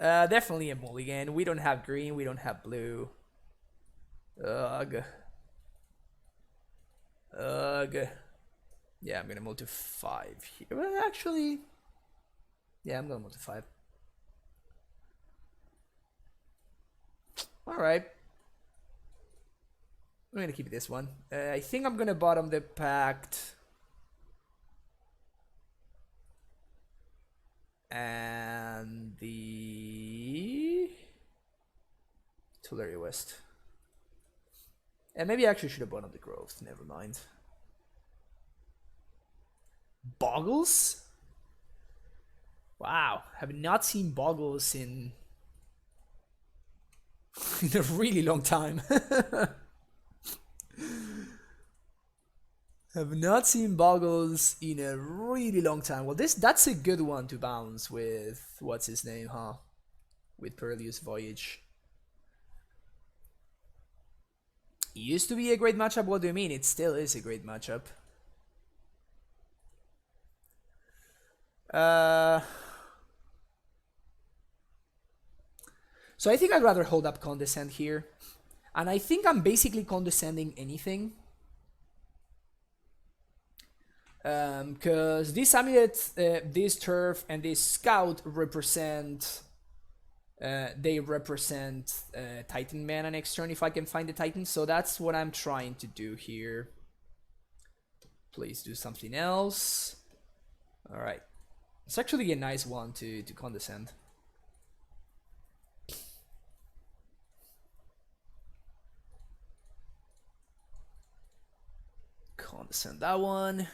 Speaker 1: Definitely a mulligan. We don't have green, we don't have blue. Ugh. Ugh. Yeah, I'm gonna move to 5 here. Well, actually, yeah, I'm gonna move to 5. Alright. I'm gonna keep this one. I think I'm gonna bottom the pact. And the Tulare West. And maybe I actually should have bottomed the growth. Never mind. Bogles? Wow, have not seen Bogles in a really long time. Have not seen Bogles in a really long time. Well, that's a good one to bounce with what's his name, huh? With Perilous Voyage. It used to be a great matchup. What do you mean? It still is a great matchup. So I think I'd rather hold up Condescend here. And I think I'm basically condescending anything. Because this Amulet, this Turf, and this Scout represent... they represent Titan mana next turn if I can find the Titan. So that's what I'm trying to do here. Please do something else. Alright. It's actually a nice one to condescend. Condescend that one.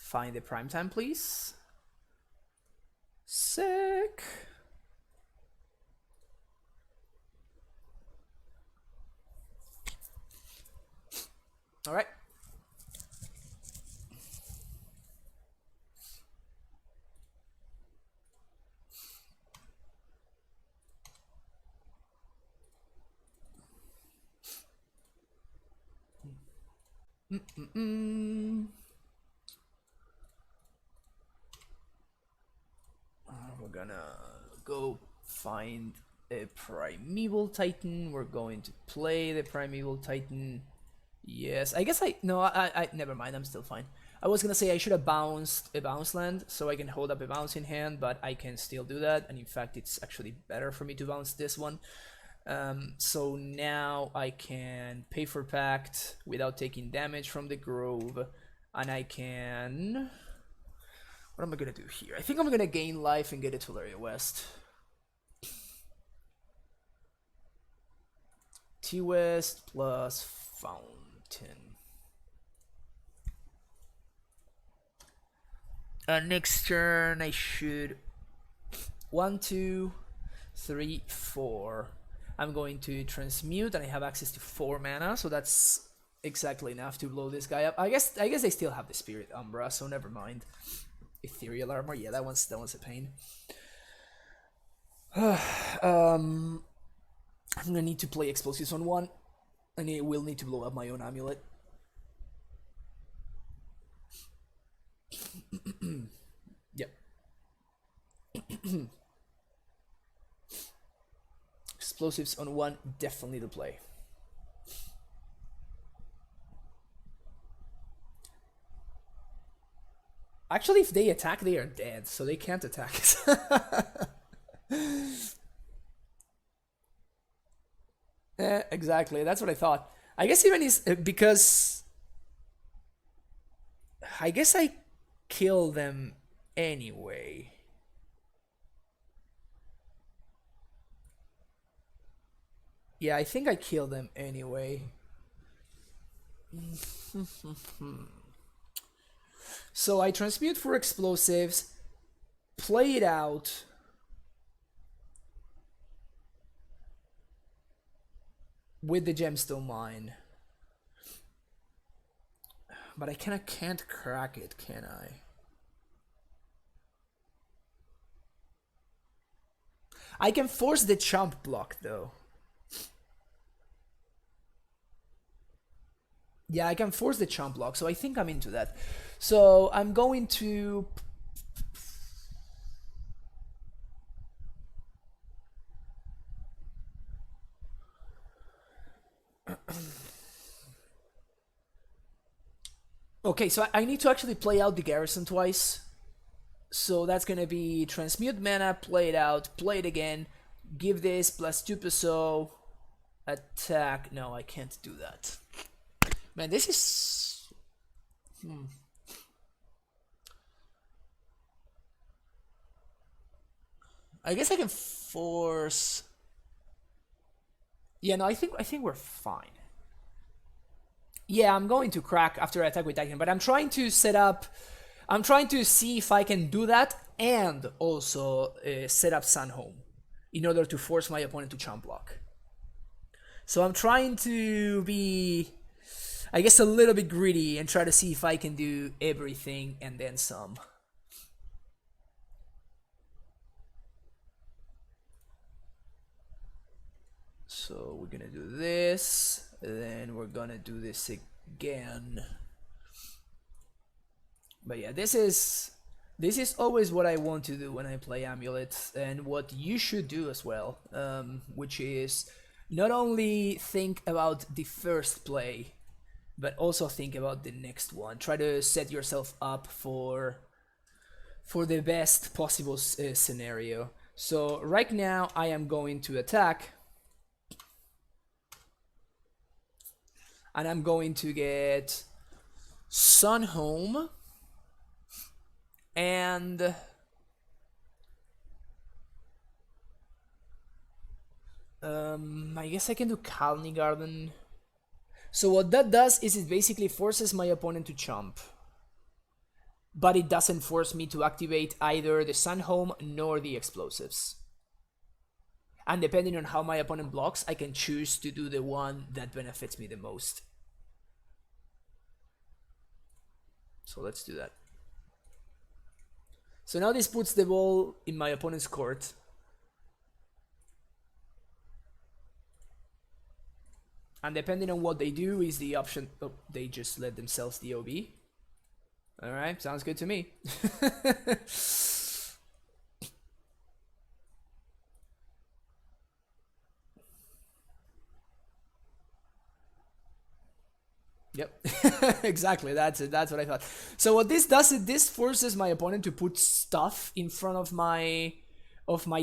Speaker 1: Find the prime time, please. Sick. All right. We're gonna go find a Primeval Titan. We're going to play the Primeval Titan. Yes, I guess I never mind, I'm still fine. I was gonna say I should have bounced a bounce land so I can hold up a bounce in hand, but I can still do that, and in fact it's actually better for me to bounce this one. So now I can pay for Pact without taking damage from the Grove, and I can... What am I gonna do here? I think I'm gonna gain life and get a Tularia West. T-West plus Fountain. Next turn I should... 1, 2, 3, 4. I'm going to transmute and I have access to 4 mana, so that's exactly enough to blow this guy up. I guess I still have the Spirit Umbra, so never mind. Ethereal Armor, yeah, that one's a pain. I'm gonna need to play Explosives on 1, and I will need to blow up my own Amulet. Yep. Explosives on 1, definitely the play. Actually, if they attack, they are dead, so they can't attack us. Exactly, that's what I thought. I guess even is because... I guess I kill them anyway. Yeah, I think I kill them anyway. So I transmute for explosives, play it out. With the gemstone mine. But I can't crack it, can I? I can force the chump block though. Yeah, I can force the chump block, so I think I'm into that. So I'm going to... Okay, so I need to actually play out the Garrison twice. So that's gonna be transmute mana, play it out, play it again, give this plus 2%, attack. No, I can't do that. Man, this is... I guess I can force... Yeah, no, I think we're fine. Yeah, I'm going to crack after I attack with Titan, but I'm trying to set up... I'm trying to see if I can do that and also set up Sunhome in order to force my opponent to chump block. So I'm trying to be, I guess, a little bit greedy and try to see if I can do everything and then some. So we're gonna do this, then we're gonna do this again. But yeah, this is always what I want to do when I play Amulet, and what you should do as well, which is not only think about the first play, but also think about the next one. Try to set yourself up for the best possible scenario. So right now I am going to attack, and I'm going to get Sunhome. And I guess I can do Kalni Garden. So what that does is it basically forces my opponent to chump. but it doesn't force me to activate either the Sun Home nor the explosives. And depending on how my opponent blocks, I can choose to do the one that benefits me the most. So let's do that. So now this puts the ball in my opponent's court. And depending on what they do is the option... Oh, they just let themselves DOB. Alright, sounds good to me. Yep, exactly. That's it. That's what I thought. So what this does is this forces my opponent to put stuff in front of my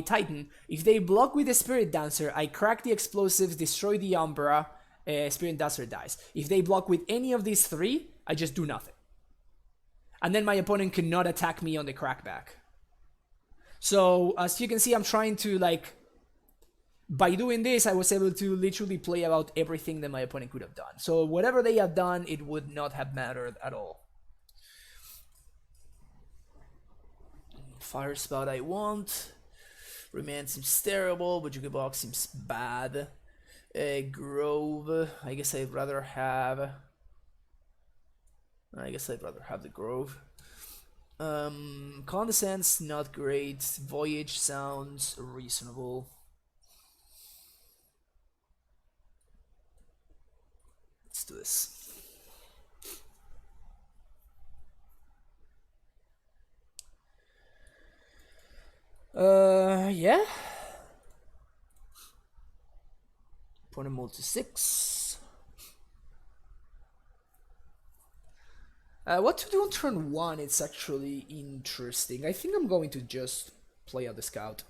Speaker 1: Titan. If they block with the Spirit Dancer, I crack the explosives, destroy the Umbra, Spirit Dancer dies. If they block with any of these three, I just do nothing. And then my opponent cannot attack me on the crackback. So as you can see, I'm trying to like... By doing this, I was able to literally play about everything that my opponent could have done. So whatever they have done, it would not have mattered at all. Fire Spout I want. Remand seems terrible, but Box seems bad. Grove, I guess I'd rather have... the Grove. Condescend's not great. Voyage sounds reasonable. Let's do this. Yeah. Opponent multi-6. What to do on turn 1? It's actually interesting. I think I'm going to just play out the scout.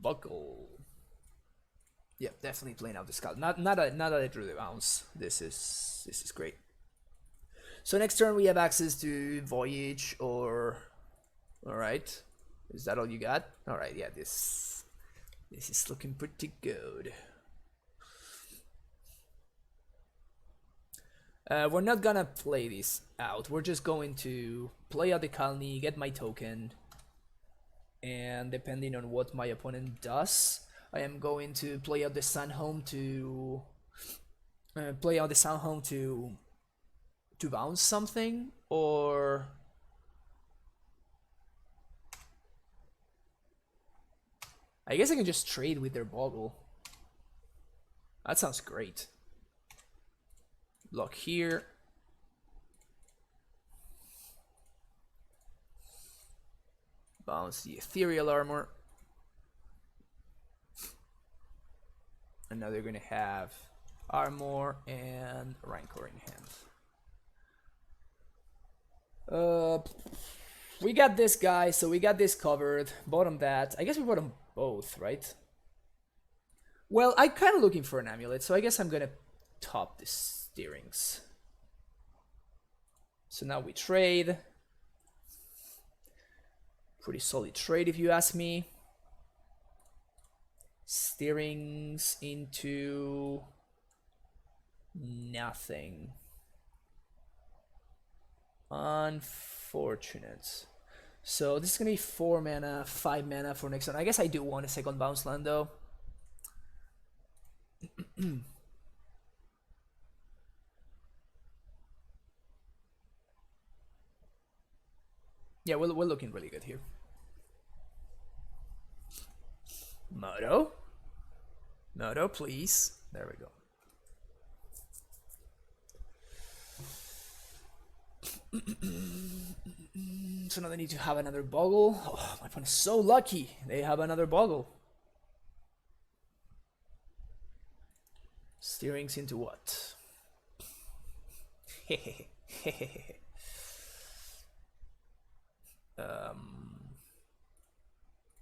Speaker 1: Buckle. Yeah, definitely playing out the scout. Not that I drew the bounce. This is great. So next turn we have access to Voyage or... Alright. Is that all you got? Alright, yeah, this is looking pretty good. We're not gonna play this out. We're just going to play out the colony, get my token, and depending on what my opponent does, I am going to play out the Sun Home to bounce something, or I guess I can just trade with their Boggle. That sounds great. Block here. Bounce the Ethereal Armor. And now they're gonna have Armor and Rancor in hand. We got this guy, so we got this covered. Bottom that. I guess we bought them both, right? Well, I'm kind of looking for an amulet, so I guess I'm gonna top the steerings. So now we trade. Pretty solid trade if you ask me. Steerings into nothing. Unfortunate. So this is gonna be 4 mana, 5 mana for next turn. I guess I do want a second bounce land though. Yeah, we're looking really good here. Moto, please. There we go. So now they need to have another Boggle. Oh, my opponent is so lucky. They have another Boggle. Steerings into what?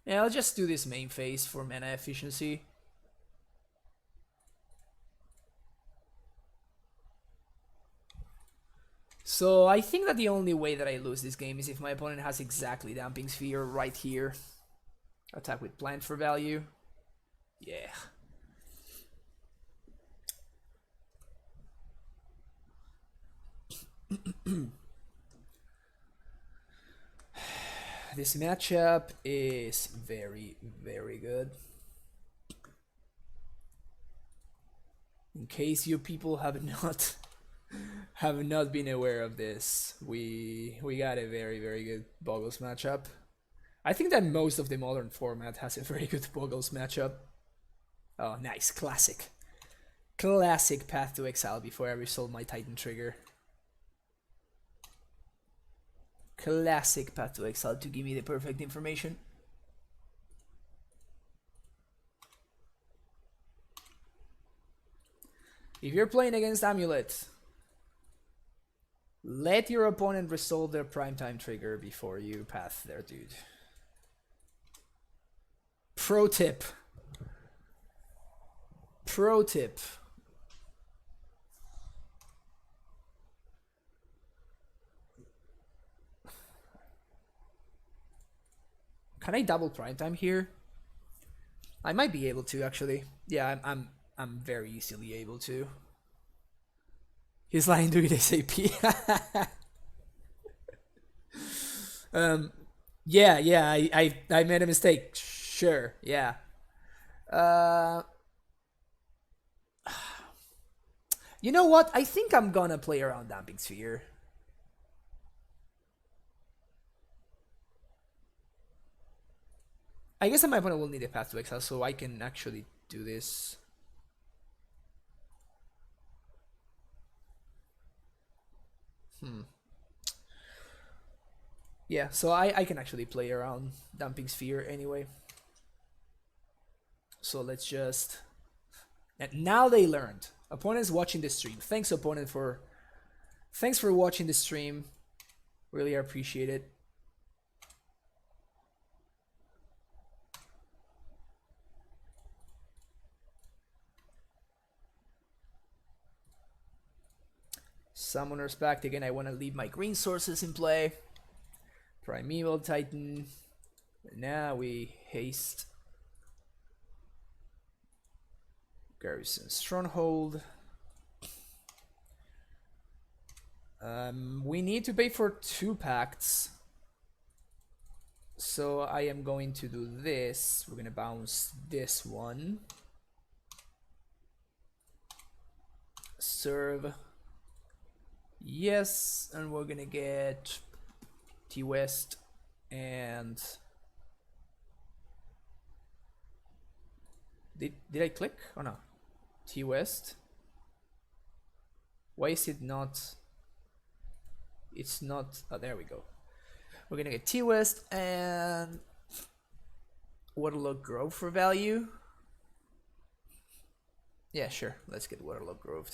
Speaker 1: Yeah, I'll just do this main phase for mana efficiency. So I think that the only way that I lose this game is if my opponent has exactly Damping Sphere right here. Attack with plant for value. Yeah. This matchup is very, very good. In case you people have not been aware of this, we got a very, very good Bogles matchup. I think that most of the modern format has a very good Bogles matchup. Oh, nice, classic. Classic Path to Exile before I resolve my Titan trigger. Classic Path to Exile to give me the perfect information. If you're playing against Amulet, let your opponent resolve their primetime trigger before you path their dude. Pro tip. Pro tip. Can I double primetime here? I might be able to actually. Yeah, I'm very easily able to. He's lying doing SAP. Yeah, I made a mistake. Sure, yeah. You know what? I think I'm gonna play around Damping Sphere. I guess my opponent will need a Path to Exile, so I can actually do this. Yeah, so I can actually play around Dumping Sphere anyway. So let's just... And now they learned. Opponent's watching the stream. Thanks, opponent, for... Thanks for watching the stream. Really appreciate it. Summoner's Pact. Again, I want to leave my green sources in play. Primeval Titan. Now we haste. Garrison Stronghold. We need to pay for 2 pacts. So I am going to do this. We're going to bounce this one. Serve. Yes, and we're going to get T-West and... Did I click or no? T-West. Why is it not? It's not. Oh, there we go. We're gonna get T-West and Waterlogged Grove for value. Yeah, sure. Let's get Waterlogged Grove.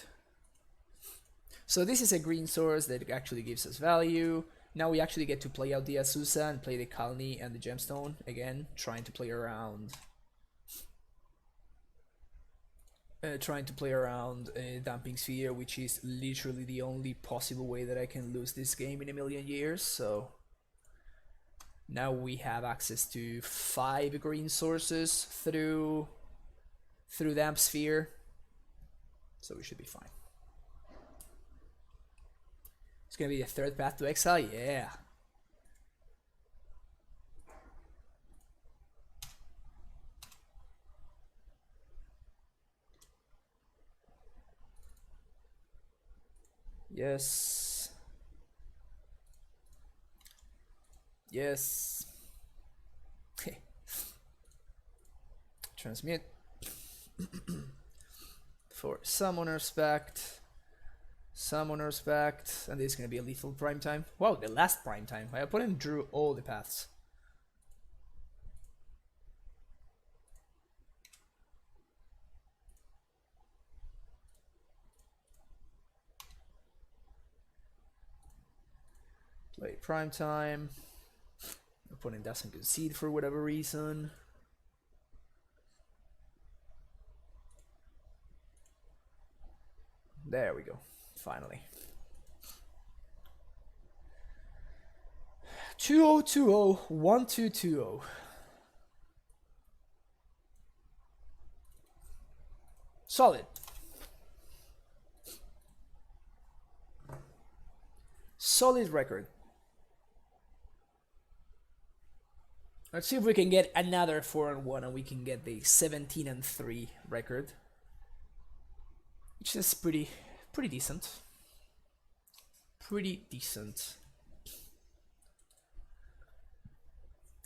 Speaker 1: So this is a green source that actually gives us value. Now we actually get to play out the Azusa and play the Kalni and the Gemstone again, trying to play around. Damping Sphere, which is literally the only possible way that I can lose this game in a million years. So now we have access to 5 green sources through Damp Sphere, so we should be fine. It's gonna be the 3rd Path to Exile, yeah. Yes. Yes. Transmute. For Summoner's Pact. Summoner's Pact. And this is going to be a lethal prime time. Wow, the last prime time. My opponent drew all the paths. Play prime time. Opponent doesn't concede for whatever reason. There we go. Finally. 2020 1220. Solid. Solid record. Let's see if we can get another 4-1 and we can get the 17-3 record, which is pretty decent. Pretty decent.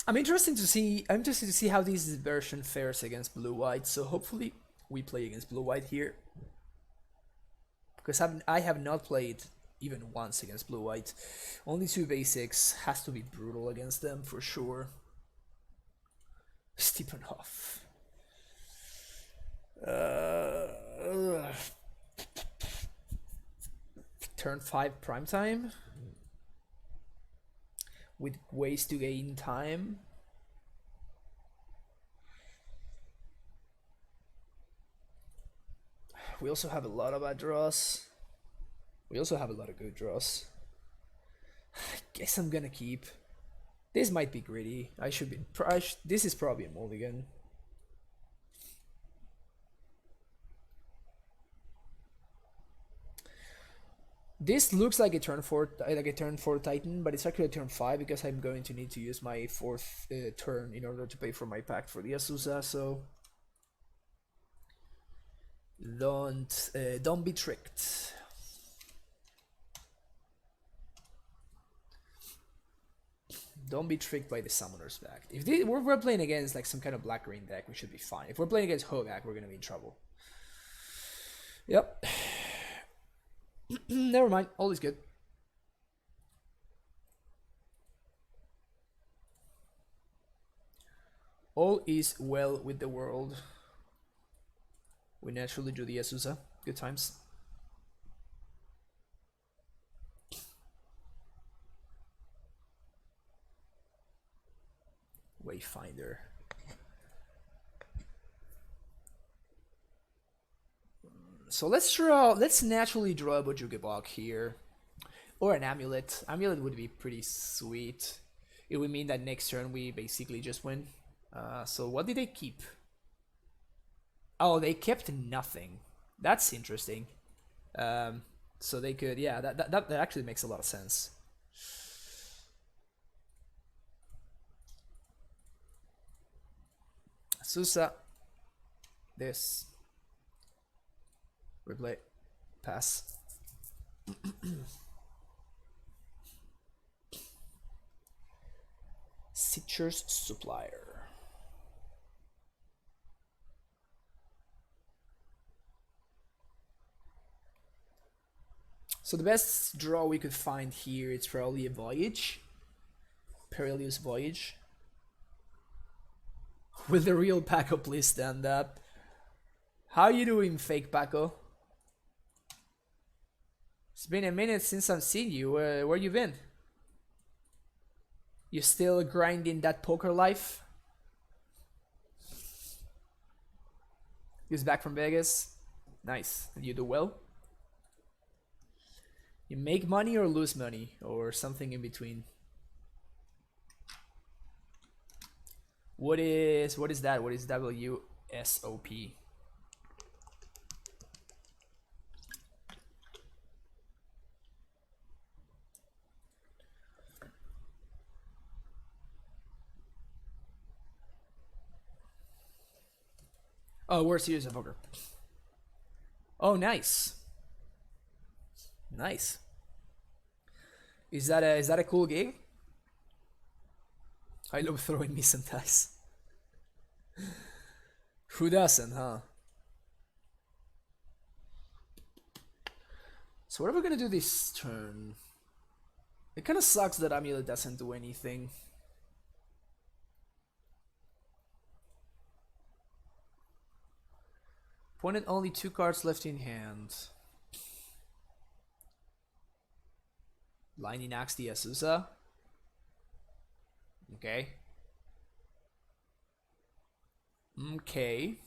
Speaker 1: I'm interested to see how this version fares against blue-white. So hopefully we play against blue-white here, because I have not played even once against blue-white. Only 2 basics. Has to be brutal against them for sure. Steppenhoff. Turn 5 primetime with ways to gain time. We also have a lot of bad draws. We also have a lot of good draws. I guess I'm gonna keep. This might be greedy. This is probably a mulligan. This looks like a turn 4 Titan, but it's actually a turn 5 because I'm going to need to use my 4th turn in order to pay for my pact for the Azusa. So don't be tricked. Don't be tricked by the Summoner's Pact. If we're playing against like some kind of black-green deck, we should be fine. If we're playing against Hogaak, we're gonna be in trouble. Yep. Never mind. All is good. All is well with the world. We naturally do the Azusa. Good times. Wayfinder. So let's naturally draw a Bojugebok here. Or an Amulet. Amulet would be pretty sweet. It would mean that next turn we basically just win. So what did they keep? Oh, they kept nothing. That's interesting. So they could, yeah, that actually makes a lot of sense. Susa. This. Replay. Pass. Sitcher's Supplier. So the best draw we could find here is probably a Voyage. Perilous Voyage. Will the real Paco please stand up? How you doing, fake Paco? It's been a minute since I've seen you. Where you been? You still grinding that poker life? He's back from Vegas. Nice. And you do well? You make money or lose money? Or something in between? What is that? What is WSOP? Oh, World Series of Poker. Oh, nice. Nice. Is that a cool gig? I love throwing me some dice. Who doesn't, huh? So what are we gonna do this turn? It kind of sucks that Amulet doesn't do anything. Opponent only 2 cards left in hand. Lightning Axe the Azusa. Okay. Okay.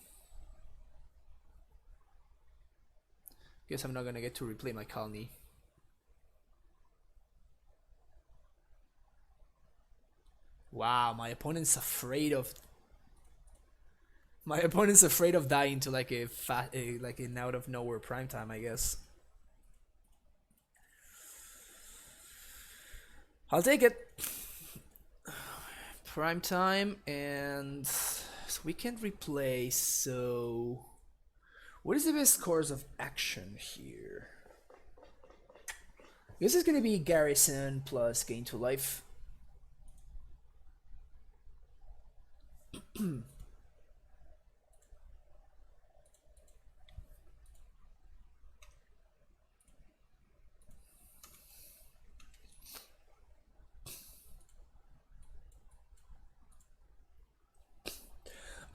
Speaker 1: Guess I'm not gonna get to replay my colony. Wow, my opponent's afraid of My opponent's afraid of dying to like like an out of nowhere prime time, I guess. I'll take it. Prime time, and so we can't replay. So, what is the best course of action here? This is gonna be Garrison plus gain to life.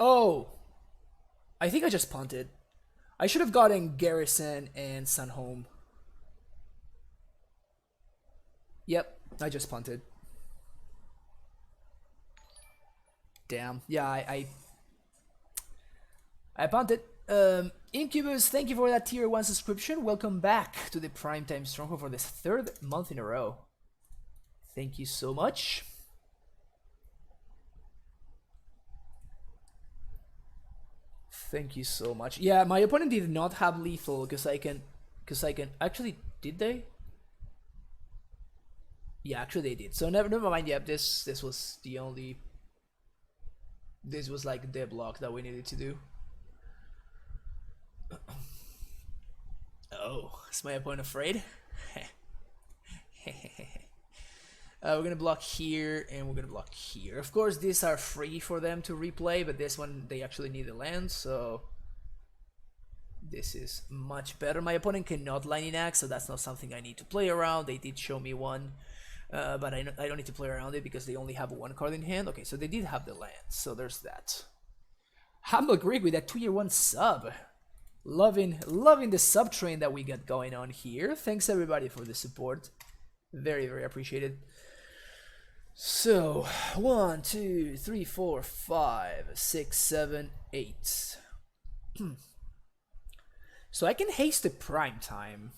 Speaker 1: Oh, I think I just punted. I should have gotten Garrison and Sunhome. Yep, I just punted. Damn. Yeah, I punted. Incubus, thank you for that tier 1 subscription. Welcome back to the Primetime Stronghold for this 3rd month in a row. Thank you so much. Thank you so much. Yeah, my opponent did not have lethal because I can actually, did they? Yeah, actually they did. So never mind. Yeah, this was the only, this was like the block that we needed to do. Oh, is my opponent afraid? We're gonna block here and we're gonna block here. Of course, these are free for them to replay, but this one they actually need the land, so this is much better. My opponent cannot Lightning Axe, so that's not something I need to play around. They did show me one, but I don't need to play around it because they only have one card in hand. Okay, so they did have the land, so there's that. Humble Greek with that 2-year 1 sub. Loving the sub train that we got going on here. Thanks everybody for the support. Very, very appreciated. So 1, 2, 3, 4, 5, 6, 7, 8. So I can haste the prime time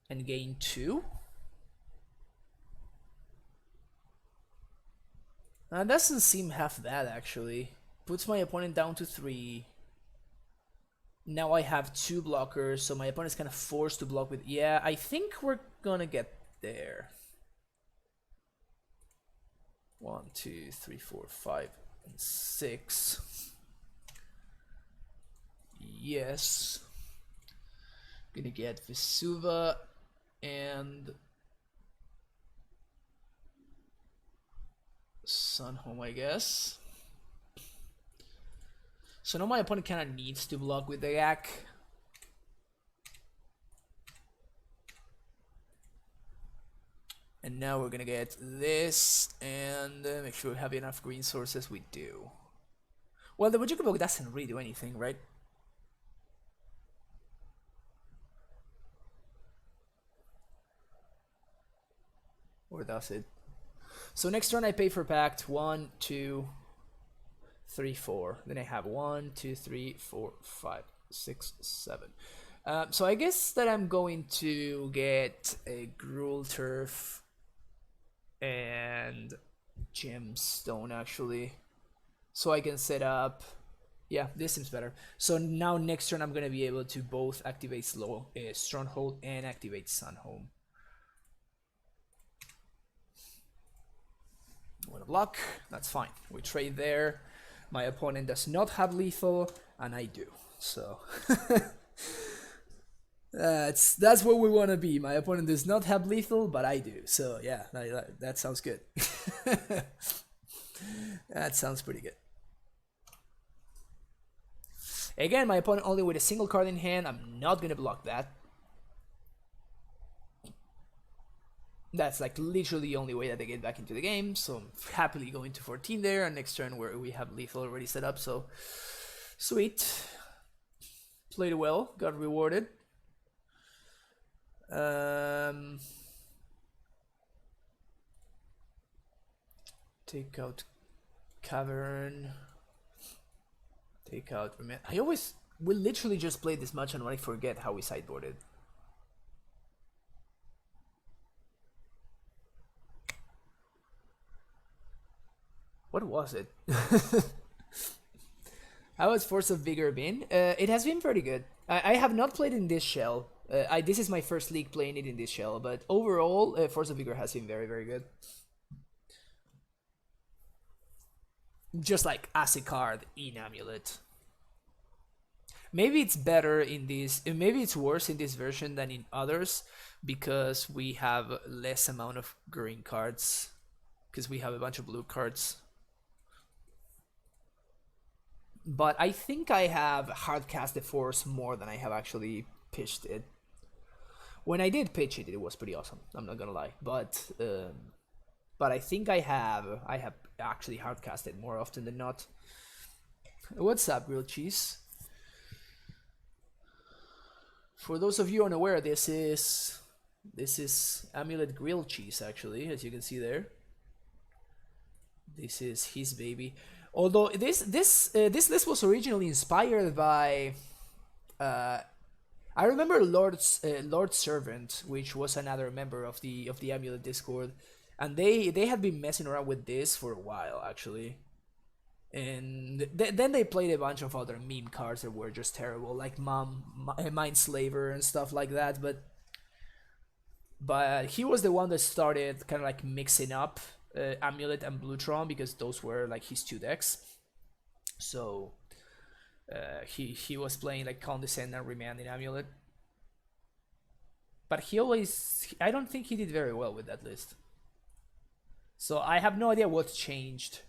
Speaker 1: and gain 2. That doesn't seem half bad actually. Puts my opponent down to 3. Now I have 2 blockers, so my opponent's kind of forced to block with... Yeah, I think we're gonna get there. 1, 2, 3, 4, 5, and 6. Yes. Gonna get Vesuva and Sunhome, I guess. So now my opponent kind of needs to block with the Hogaak. And now we're gonna get this and make sure we have enough green sources. We do. Well, the Bojuka block doesn't really do anything, right? Or does it? So next turn I pay for Pact 1, 2, 3, 4. Then I have 1, 2, 3, 4, 5, 6, 7. So I guess that I'm going to get a Gruul Turf and Gemstone actually, so I can set up. Yeah, this seems better. So now next turn I'm gonna be able to both activate Stronghold and activate Sunhome. I'm gonna block. That's fine. We trade there. My opponent does not have lethal, and I do. So that's where we want to be. My opponent does not have lethal, but I do. So yeah, that sounds good. That sounds pretty good. Again, my opponent only with a single card in hand. I'm not gonna block that. That's like literally the only way that they get back into the game. So I'm happily going to 14 there, and next turn where we have lethal already set up. So sweet. Played well, got rewarded. Take out Cavern. Take out... We literally just played this much and I forget how we sideboarded. What was it? How has Force of Vigor been? It has been pretty good. I have not played in this shell. This is my first league playing it in this shell, but overall, Force of Vigor has been very, very good. Just like as a card in Amulet. Maybe it's better in this, maybe it's worse in this version than in others because we have less amount of green cards because we have a bunch of blue cards. But I think I have hardcast the Force more than I have actually pitched it. When I did pitch it, it was pretty awesome. I'm not gonna lie, but I think I have actually hardcast it more often than not. What's up, grilled cheese? For those of you unaware, this is Amulet grilled cheese actually, as you can see there. This is his baby. Although this list was originally inspired by, I remember Lord Servant, which was another member of the Amulet Discord, and they had been messing around with this for a while actually, and then they played a bunch of other meme cards that were just terrible, like Mindslaver and stuff like that. But he was the one that started kind of like mixing up Amulet and Blue Tron because those were like his two decks. So he was playing like Condescend and Remand in Amulet. But I don't think he did very well with that list. So I have no idea what's changed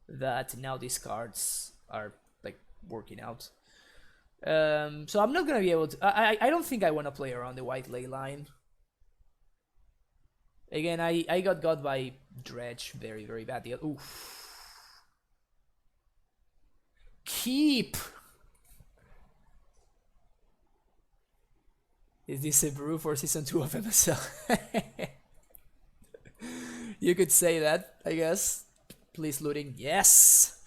Speaker 1: that now these cards are like working out. So I'm not gonna be able to. I don't think I want to play around the white ley line. Again, I got by Dredge very, very badly. Oof. Keep! Is this a brew for season 2 of MSL? You could say that, I guess. Please looting. Yes!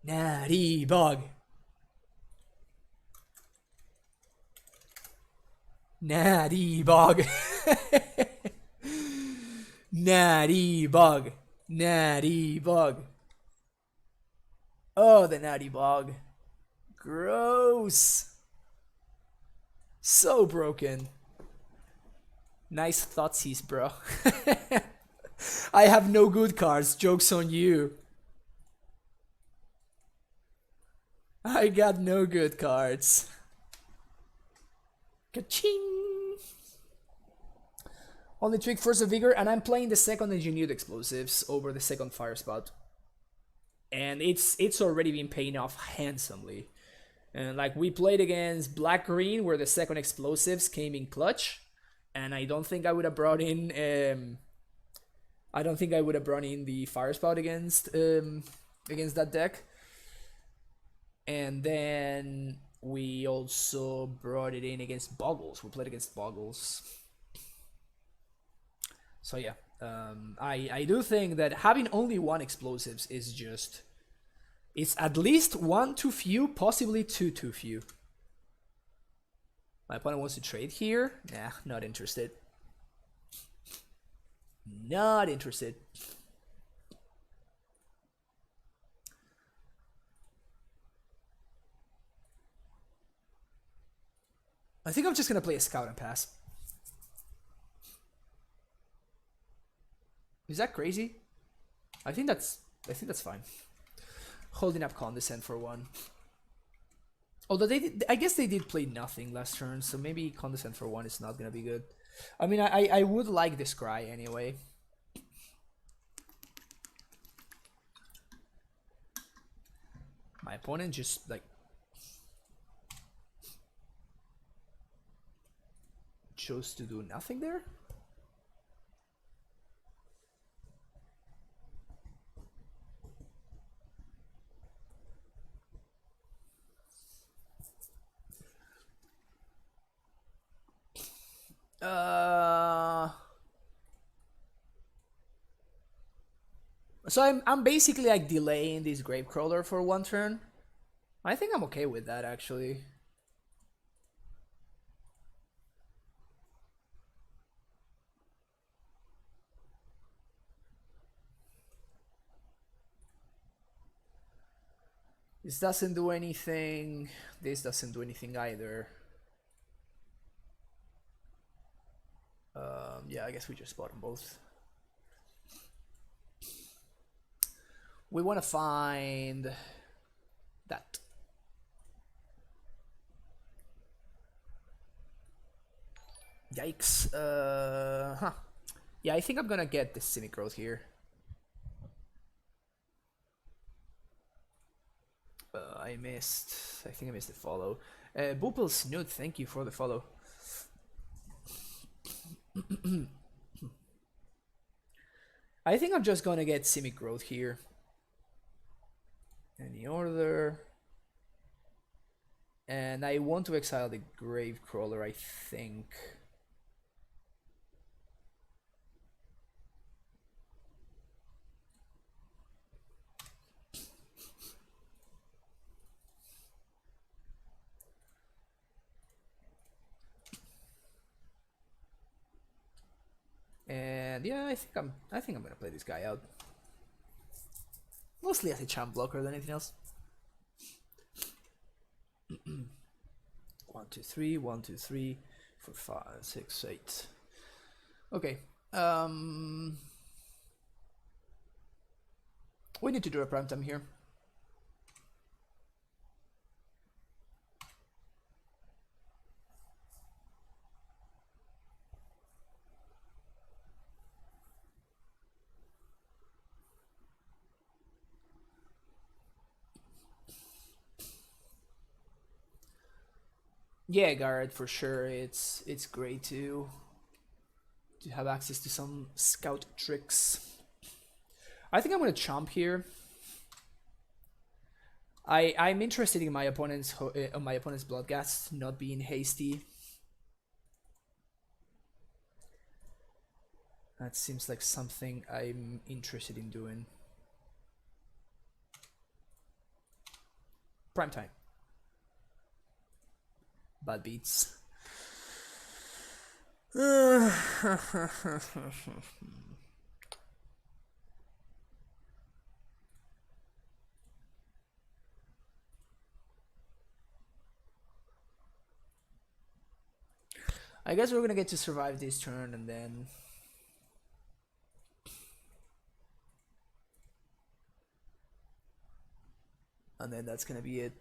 Speaker 1: Natty Bog. Natty Bog. Natty Bog. Natty Bog. Oh, the Natty Bog. Gross. So broken. Nice thoughtseize, bro. I have no good cards. Joke's on you. I got no good cards. Ka-ching! Only trick Force of Vigor, and I'm playing the second Engineered Explosives over the second Fire Spout. And it's already been paying off handsomely. And like we played against Black Green, where the second Explosives came in clutch, and I don't think I would have brought in the Fire Spout against that deck. And then we also brought it in against Bogles. We played against Bogles. So yeah, I do think that having only one Explosives is just... It's at least one too few, possibly two too few. My opponent wants to trade here? Nah, not interested. Not interested. I think I'm just gonna play a Scout and pass. Is that crazy? I think that's fine. Holding up Condescend for one. Although I guess they did play nothing last turn, so maybe Condescend for one is not gonna be good. I mean, I would like this Scry anyway. My opponent just like chose to do nothing there. So I'm basically like delaying this Gravecrawler for one turn. I think I'm okay with that actually. This doesn't do anything. This doesn't do anything either. Yeah, I guess we just bought them both. We want to find that. Yikes. Yeah, I think I'm gonna get the Simic Growth here. I think I missed the follow. Boopel Snoot, thank you for the follow. I think I'm just gonna get Simic Growth here. Any order. And I want to exile the Gravecrawler, I think. And yeah, I think I'm gonna play this guy out. Mostly as a champ blocker than anything else. 1, 2, 3, 1, 2, 3, 4, 5, 6, 8. Okay. We need to do a prime time here. Yeah, Garrett, for sure. It's great to have access to some scout tricks. I think I'm gonna chomp here. I'm interested in my opponent's Bloodghast not being hasty. That seems like something I'm interested in doing. Prime time. Bad beats. I guess we're gonna get to survive this turn and then that's gonna be it.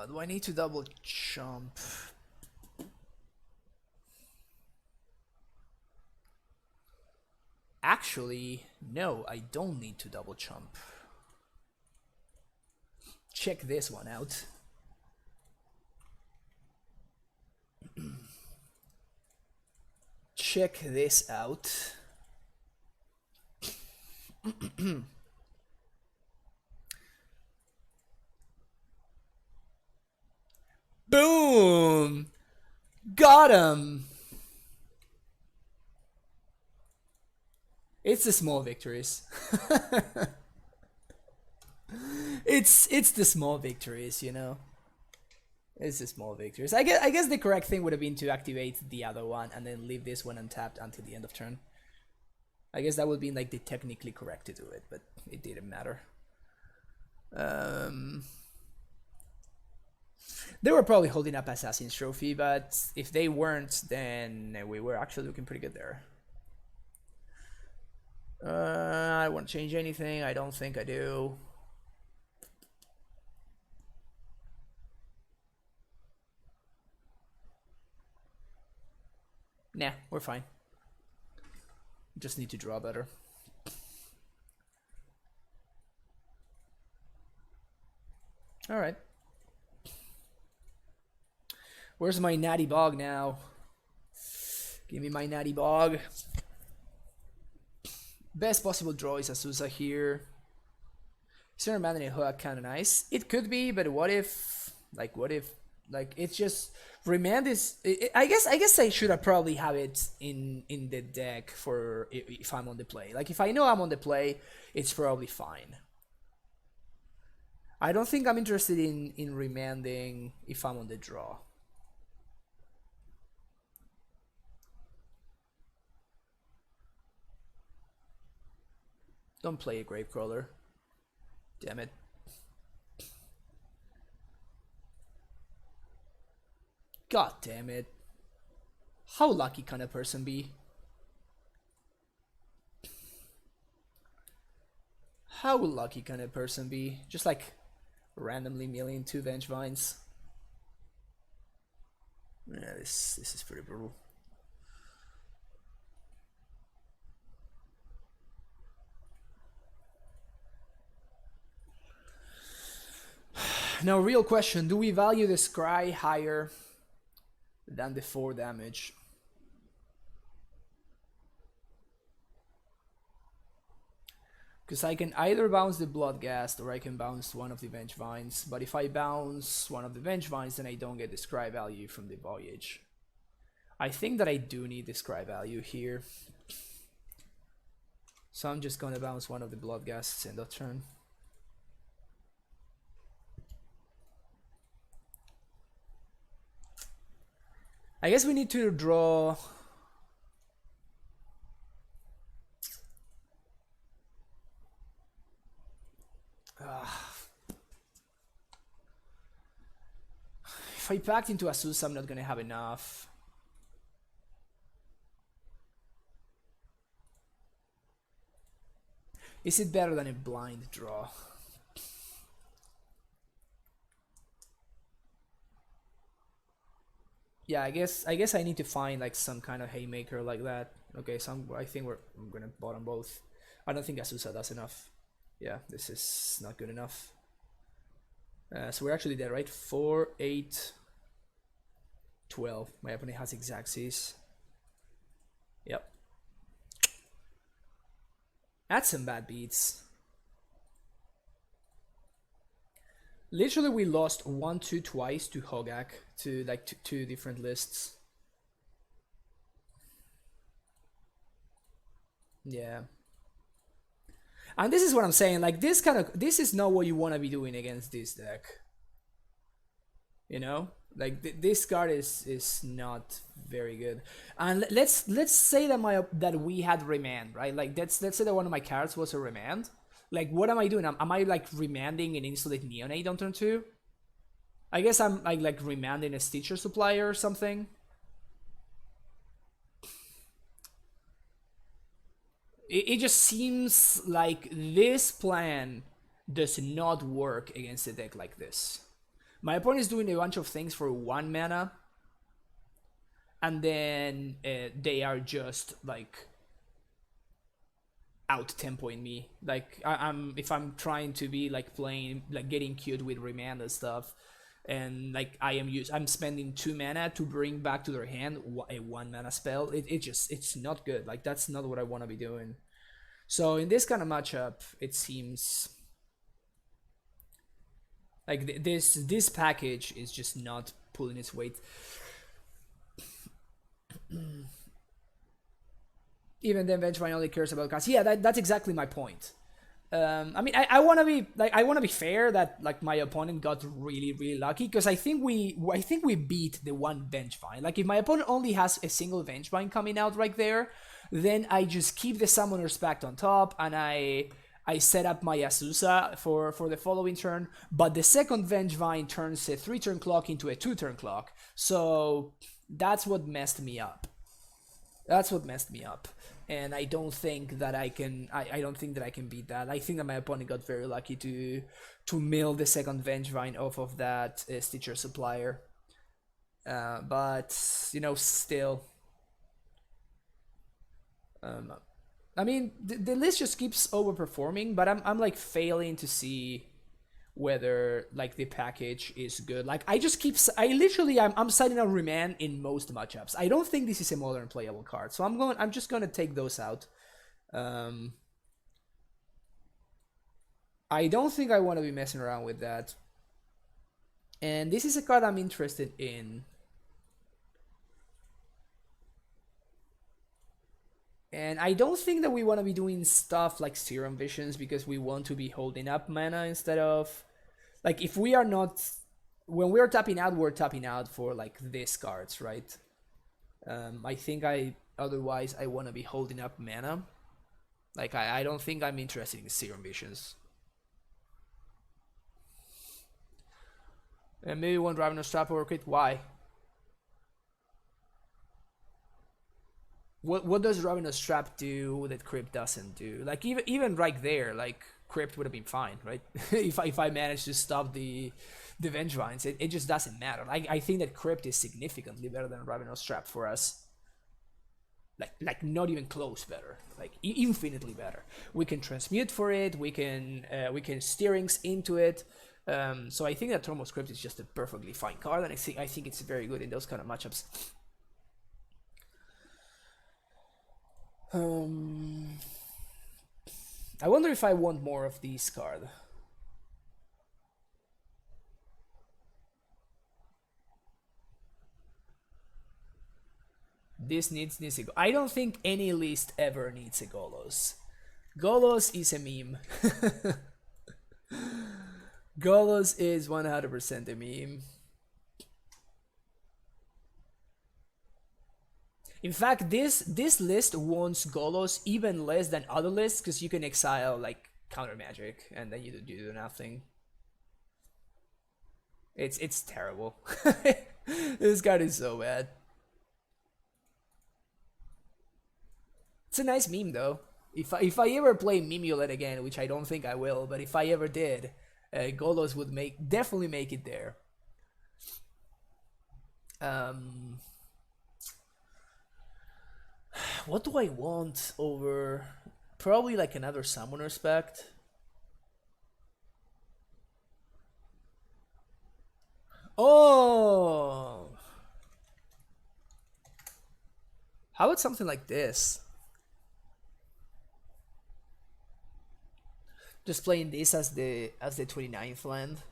Speaker 1: Do I need to double jump? Actually, no, I don't need to double jump. Check this one out. Check this out. Boom! Got him! It's the small victories. it's the small victories, you know. It's the small victories. I guess the correct thing would have been to activate the other one and then leave this one untapped until the end of turn. I guess that would be like the technically correct to do it, but it didn't matter. They were probably holding up Assassin's Trophy, but if they weren't, then we were actually looking pretty good there. I don't want to change anything. I don't think I do. Nah, we're fine. Just need to draw better. All right. Where's my Natty Bog now? Give me my Natty Bog. Best possible draw is Azusa here. Center Mana and Hogaak kind of nice. It could be, but what if it's just Remand is. I guess I should have probably have it in the deck for if I'm on the play. Like if I know I'm on the play, it's probably fine. I don't think I'm interested in remanding if I'm on the draw. Don't play a Gravecrawler. Damn it. God damn it. How lucky can a person be? How lucky can a person be? Just like randomly milling 2 Vengevines. Yeah, this is pretty brutal. Now, real question, do we value the Scry higher than the 4 damage? Because I can either bounce the Bloodghast or I can bounce one of the Vengevines, but if I bounce one of the Vengevines, then I don't get the Scry value from the Voyage. I think that I do need the Scry value here. So I'm just gonna bounce one of the Bloodghasts in that turn. I guess we need to draw... If I packed into Asus, I'm not gonna have enough. Is it better than a blind draw? Yeah, I guess I need to find like some kind of haymaker like that. Okay, so I think I'm gonna bottom both. I don't think Asusa does enough. Yeah, this is not good enough. So we're actually there, right? 4, 8, 12. My opponent has Xaxis. Yep. That's some bad beats. Literally, we lost 1-2 twice to Hogaak, to like two different lists. Yeah. And this is what I'm saying, like this is not what you want to be doing against this deck. You know? Like this card is not very good. And let's say that we had remand, right? Like let's say that one of my cards was a remand. Like what am I doing? Am I like remanding an Insolite Neonate on turn 2? I guess I'm like remanding a Stitcher Supplier or something. It just seems like this plan does not work against a deck like this. My opponent is doing a bunch of things for 1 mana, and then they are just like out tempoing me. Like if I'm trying to be like playing, like getting cute with remand and stuff, and like I'm spending 2 mana to bring back to their hand a 1 mana spell. It's not good. Like that's not what I want to be doing. So in this kind of matchup, it seems like this package is just not pulling its weight. Even then, Vengevine only cares about cast. Yeah, that's exactly my point. I mean, I want to be fair that like my opponent got really lucky, because I think we beat the one Vengevine. Like if my opponent only has a single Vengevine coming out right there, then I just keep the Summoner's Pact on top and I set up my Azusa for the following turn, but the second Vengevine turns a 3-turn clock into a 2-turn clock. So that's what messed me up. And I don't think that I can. I don't think that I can beat that. I think that my opponent got very lucky to mill the second Vengevine off of that Stitcher Supplier. But you know, still. I mean, the list just keeps overperforming, but I'm like failing to see whether like the package is good. Like I'm citing a remand in most matchups. I don't think this is a modern playable card, so I'm just gonna take those out. I don't think I want to be messing around with that. And this is a card I'm interested in. And I don't think that we want to be doing stuff like Serum Visions, because we want to be holding up mana instead of like if we are not, when we're tapping out, we're tapping out for like these cards, right? I think otherwise I want to be holding up mana. Like I don't think I'm interested in Serum Visions. And maybe one Ravenous Trap or crit. Why? What does Ravenous Trap do that Crypt doesn't do? Like even right there, like Crypt would have been fine, right? if I managed to stop the Vengevines, it just doesn't matter. I think that Crypt is significantly better than Ravenous Trap for us. Like not even close better, like infinitely better. We can transmute for it. We can steerings into it. So I think that Tormos Crypt is just a perfectly fine card, and I think it's very good in those kind of matchups. I wonder if I want more of these cards. This needs a go. I don't think any list ever needs a Golos. Golos is a meme. Golos is 100% a meme. In fact, this list wants Golos even less than other lists because you can exile like counter magic and then you do nothing. It's terrible. This card is so bad. It's a nice meme though. If I ever play Amulet again, which I don't think I will, but if I ever did, Golos would definitely make it there. What do I want over? Probably like another Summoner Spect. Oh! How about something like this? Just playing this as the 29th land.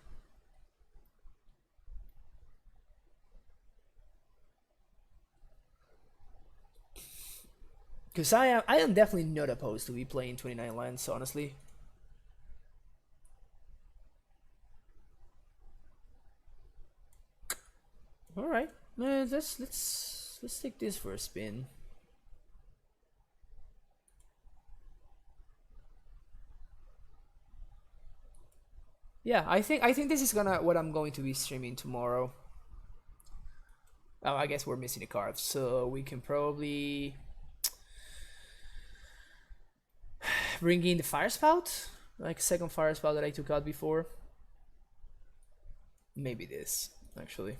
Speaker 1: Because I am definitely not opposed to be playing 29 lands, honestly. All right, let's take this for a spin. Yeah, I think this is what I'm going to be streaming tomorrow. Oh, I guess we're missing a card, so we can probably bring in the Fire Spout, like second Fire Spout that I took out before. Maybe this, actually.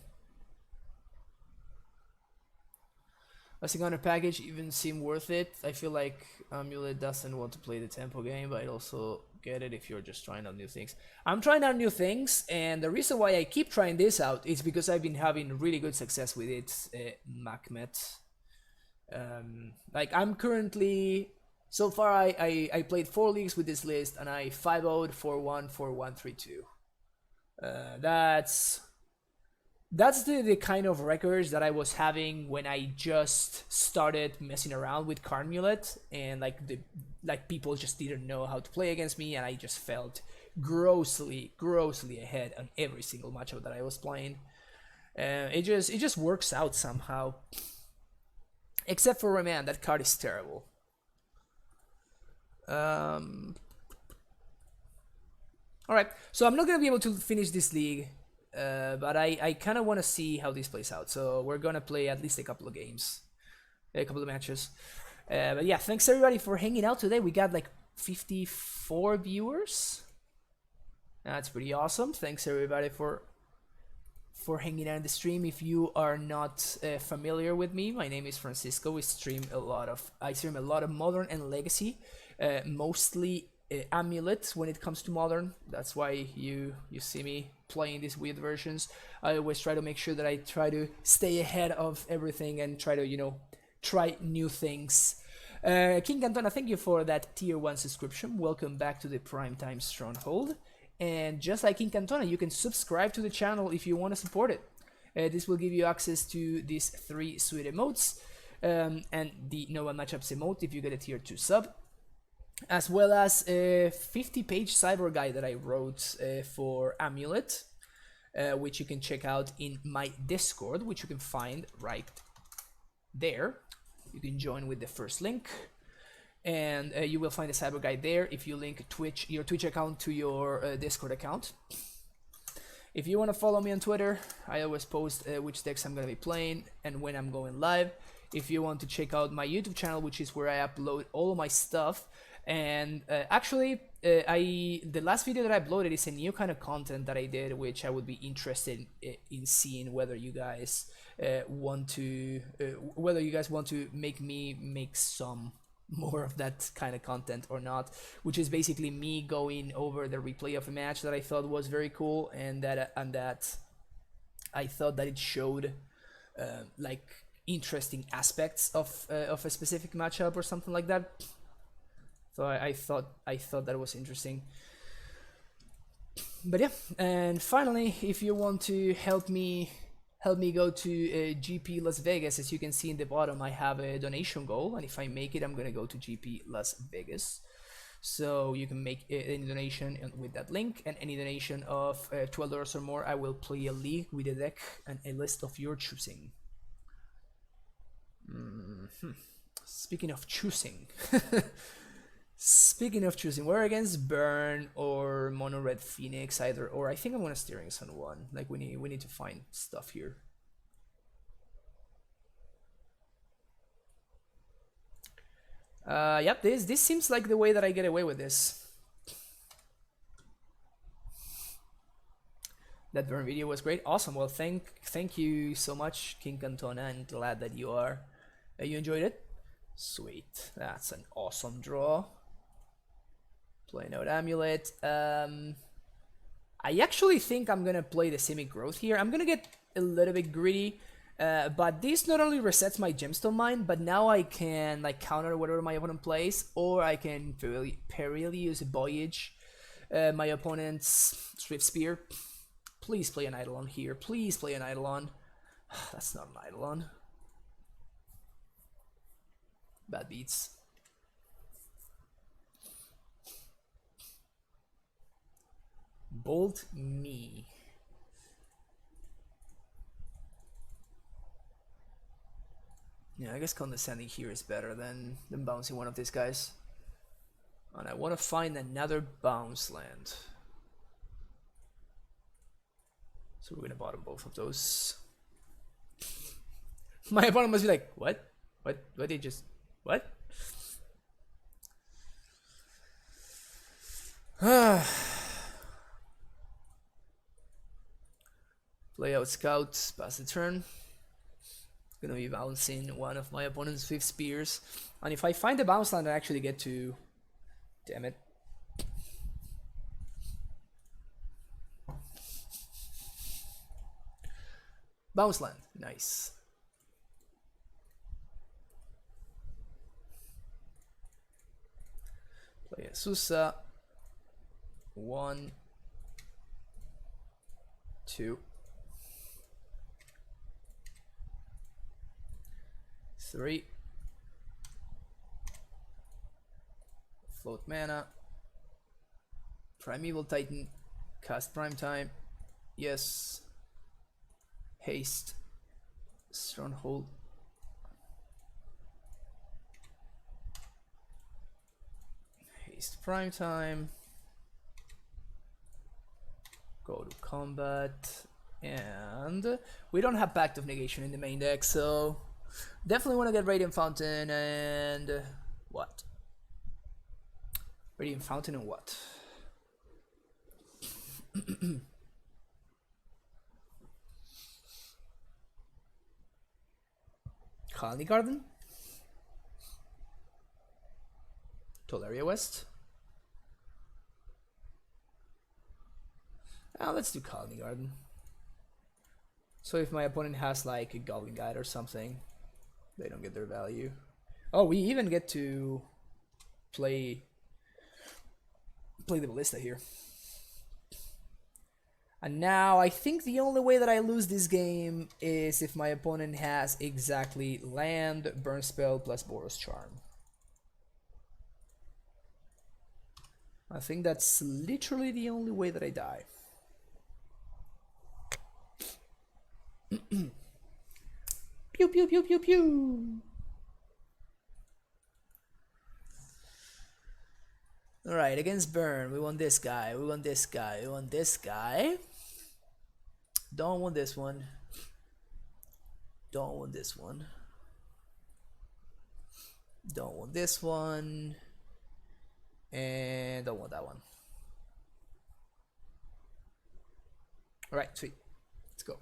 Speaker 1: Does a counter package even seem worth it? I feel like Amulet doesn't want to play the tempo game, but I also get it if you're just trying out new things. I'm trying out new things, and the reason why I keep trying this out is because I've been having really good success with it, Makmet. Like I'm currently, so far I played 4 leagues with this list, and I 5-0'd 4-1, 4-1, 3-2. That's the kind of records that I was having when I just started messing around with Carmulet, and like people just didn't know how to play against me, and I just felt grossly ahead on every single matchup that I was playing. It just works out somehow. Except for Remand, that card is terrible. Alright, so I'm not gonna be able to finish this league. But I kind of want to see how this plays out. So we're going to play at least a couple of games. A couple of matches. But yeah, thanks everybody for hanging out today. We got like 54 viewers. That's pretty awesome. Thanks everybody for hanging out in the stream. If you are not familiar with me, my name is Francisco. I stream a lot of Modern and Legacy. Mostly Amulet when it comes to Modern. That's why you see me playing these weird versions. I always try to make sure that I try to stay ahead of everything and try to, try new things. King Cantona, thank you for that tier 1 subscription. Welcome back to the Primetime Stronghold. And just like King Cantona, you can subscribe to the channel if you want to support it. This will give you access to these 3 sweet emotes and the No One Matchups emote if you get a tier 2 sub. as well as a 50-page cyber guide that I wrote for Amulet, which you can check out in my Discord, which you can find right there. You can join with the first link, and you will find the cyber guide there if you link your Twitch account to your Discord account. If you want to follow me on Twitter, I always post which decks I'm going to be playing and when I'm going live. If you want to check out my YouTube channel, which is where I upload all of my stuff, and actually the last video that I uploaded is a new kind of content that I did, which I would be interested in seeing whether you guys want to make me make some more of that kind of content or not, which is basically me going over the replay of a match that I thought was very cool, and that I thought that it showed like interesting aspects of a specific matchup or something like that. So I thought that was interesting. But yeah, and finally, if you want to help me go to GP Las Vegas, as you can see in the bottom, I have a donation goal, and if I make it, I'm gonna go to GP Las Vegas. So you can make any donation with that link, and any donation of $12 or more, I will play a league with a deck and a list of your choosing. Speaking of choosing, we're against Burn or Mono Red Phoenix, either or. I think I'm gonna steering Sun one. Like we need to find stuff here. Yep, this seems like the way that I get away with this. That Burn video was great. Awesome. Well, thank you so much, King Cantona, and glad that you enjoyed it. Sweet. That's an awesome draw. Playing out Amulet. I actually think I'm gonna play the Simic Growth here. I'm gonna get a little bit greedy, but this not only resets my Gemstone Mine, but now I can like counter whatever my opponent plays, or I can perilly use a Voyage my opponent's Swift Spear. Please play an Eidolon here. Please play an Eidolon. That's not an Eidolon. Bad beats. Bolt me. Yeah, I guess Condescending here is better than bouncing one of these guys. And I want to find another bounce land. So we're gonna bottom both of those. My opponent must be like, what? What did you just... What? Play out Scouts, pass the turn. Gonna be bouncing one of my opponent's 5 spears. And if I find the bounce land, I actually get to... Damn it. Bounce land, nice. Play a Susa. 1, 2, 3. Float mana. Primeval Titan. Cast Prime Time. Yes. Haste. Stronghold. Haste Prime Time. Go to combat. And we don't have Pact of Negation in the main deck, so definitely want to get Radiant Fountain and what? Radiant Fountain and what? Colony Garden? Tolaria West? Let's do Colony Garden. So if my opponent has like a Goblin Guide or something, they don't get their value. Oh, we even get to play the Ballista here. And now I think the only way that I lose this game is if my opponent has exactly land, Burn Spell plus Boros Charm. I think that's literally the only way that I die. Pew pew pew pew pew. Alright, against Burn, we want this guy, we want this guy, we want this guy. Don't want this one. Don't want this one. Don't want this one. And don't want that one. Alright, sweet. Let's go.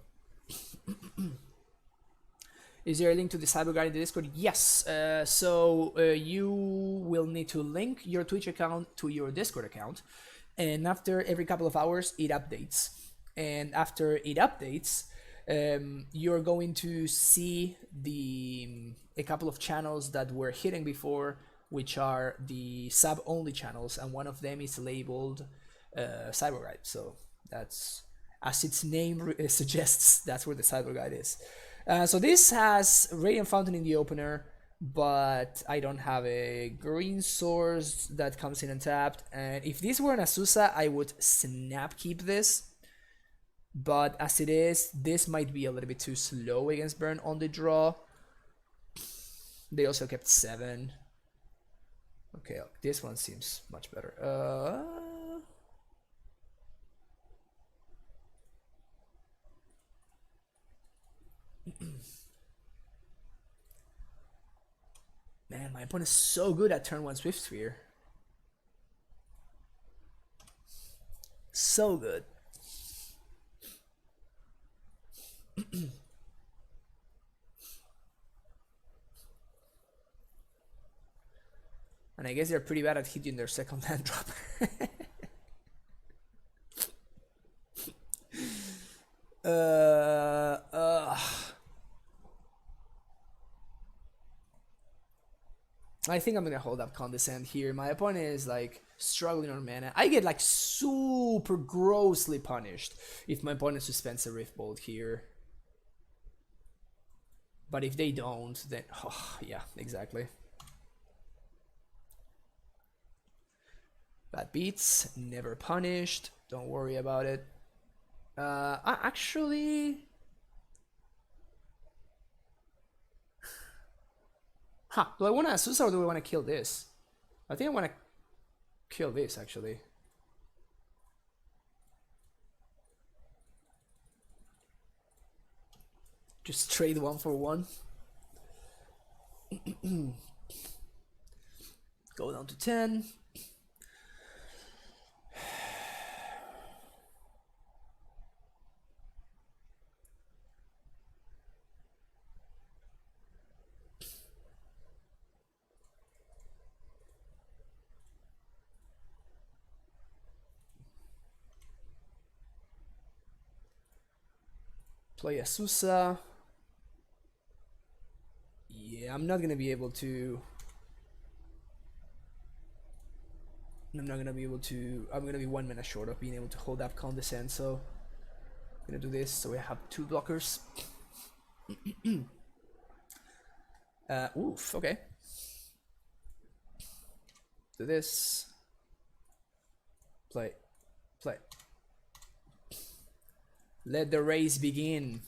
Speaker 1: Is there a link to the Cyber Guide in the Discord? Yes. So you will need to link your Twitch account to your Discord account, and after every couple of hours, it updates. And after it updates, you're going to see a couple of channels that were hidden before, which are the sub-only channels, and one of them is labeled Cyber Guide. So that's, as its name suggests, that's where the Cyber Guide is. So this has Radiant Fountain in the opener, but I don't have a green source that comes in untapped. And if this were an Azusa, I would snap keep this. But as it is, this might be a little bit too slow against Burn on the draw. They also kept 7. Okay, this one seems much better. Man, my opponent is so good at turn 1 Swift Sphere. So good. And I guess they're pretty bad at hitting their second land drop. I think I'm gonna hold up Condescend here. My opponent is like struggling on mana. I get like super grossly punished if my opponent suspends a Rift Bolt here. But if they don't, then oh, yeah, exactly. Bad beats, never punished. Don't worry about it. Actually, do I want to Azusa or do I want to kill this? I think I want to kill this actually. Just trade 1 for 1. Go down to 10. Play Azusa. Yeah, I'm not gonna be able to. I'm gonna be 1 mana short of being able to hold up Condescend, so I'm gonna do this so we have 2 blockers. Oof, okay. Do this. Play. Let the race begin.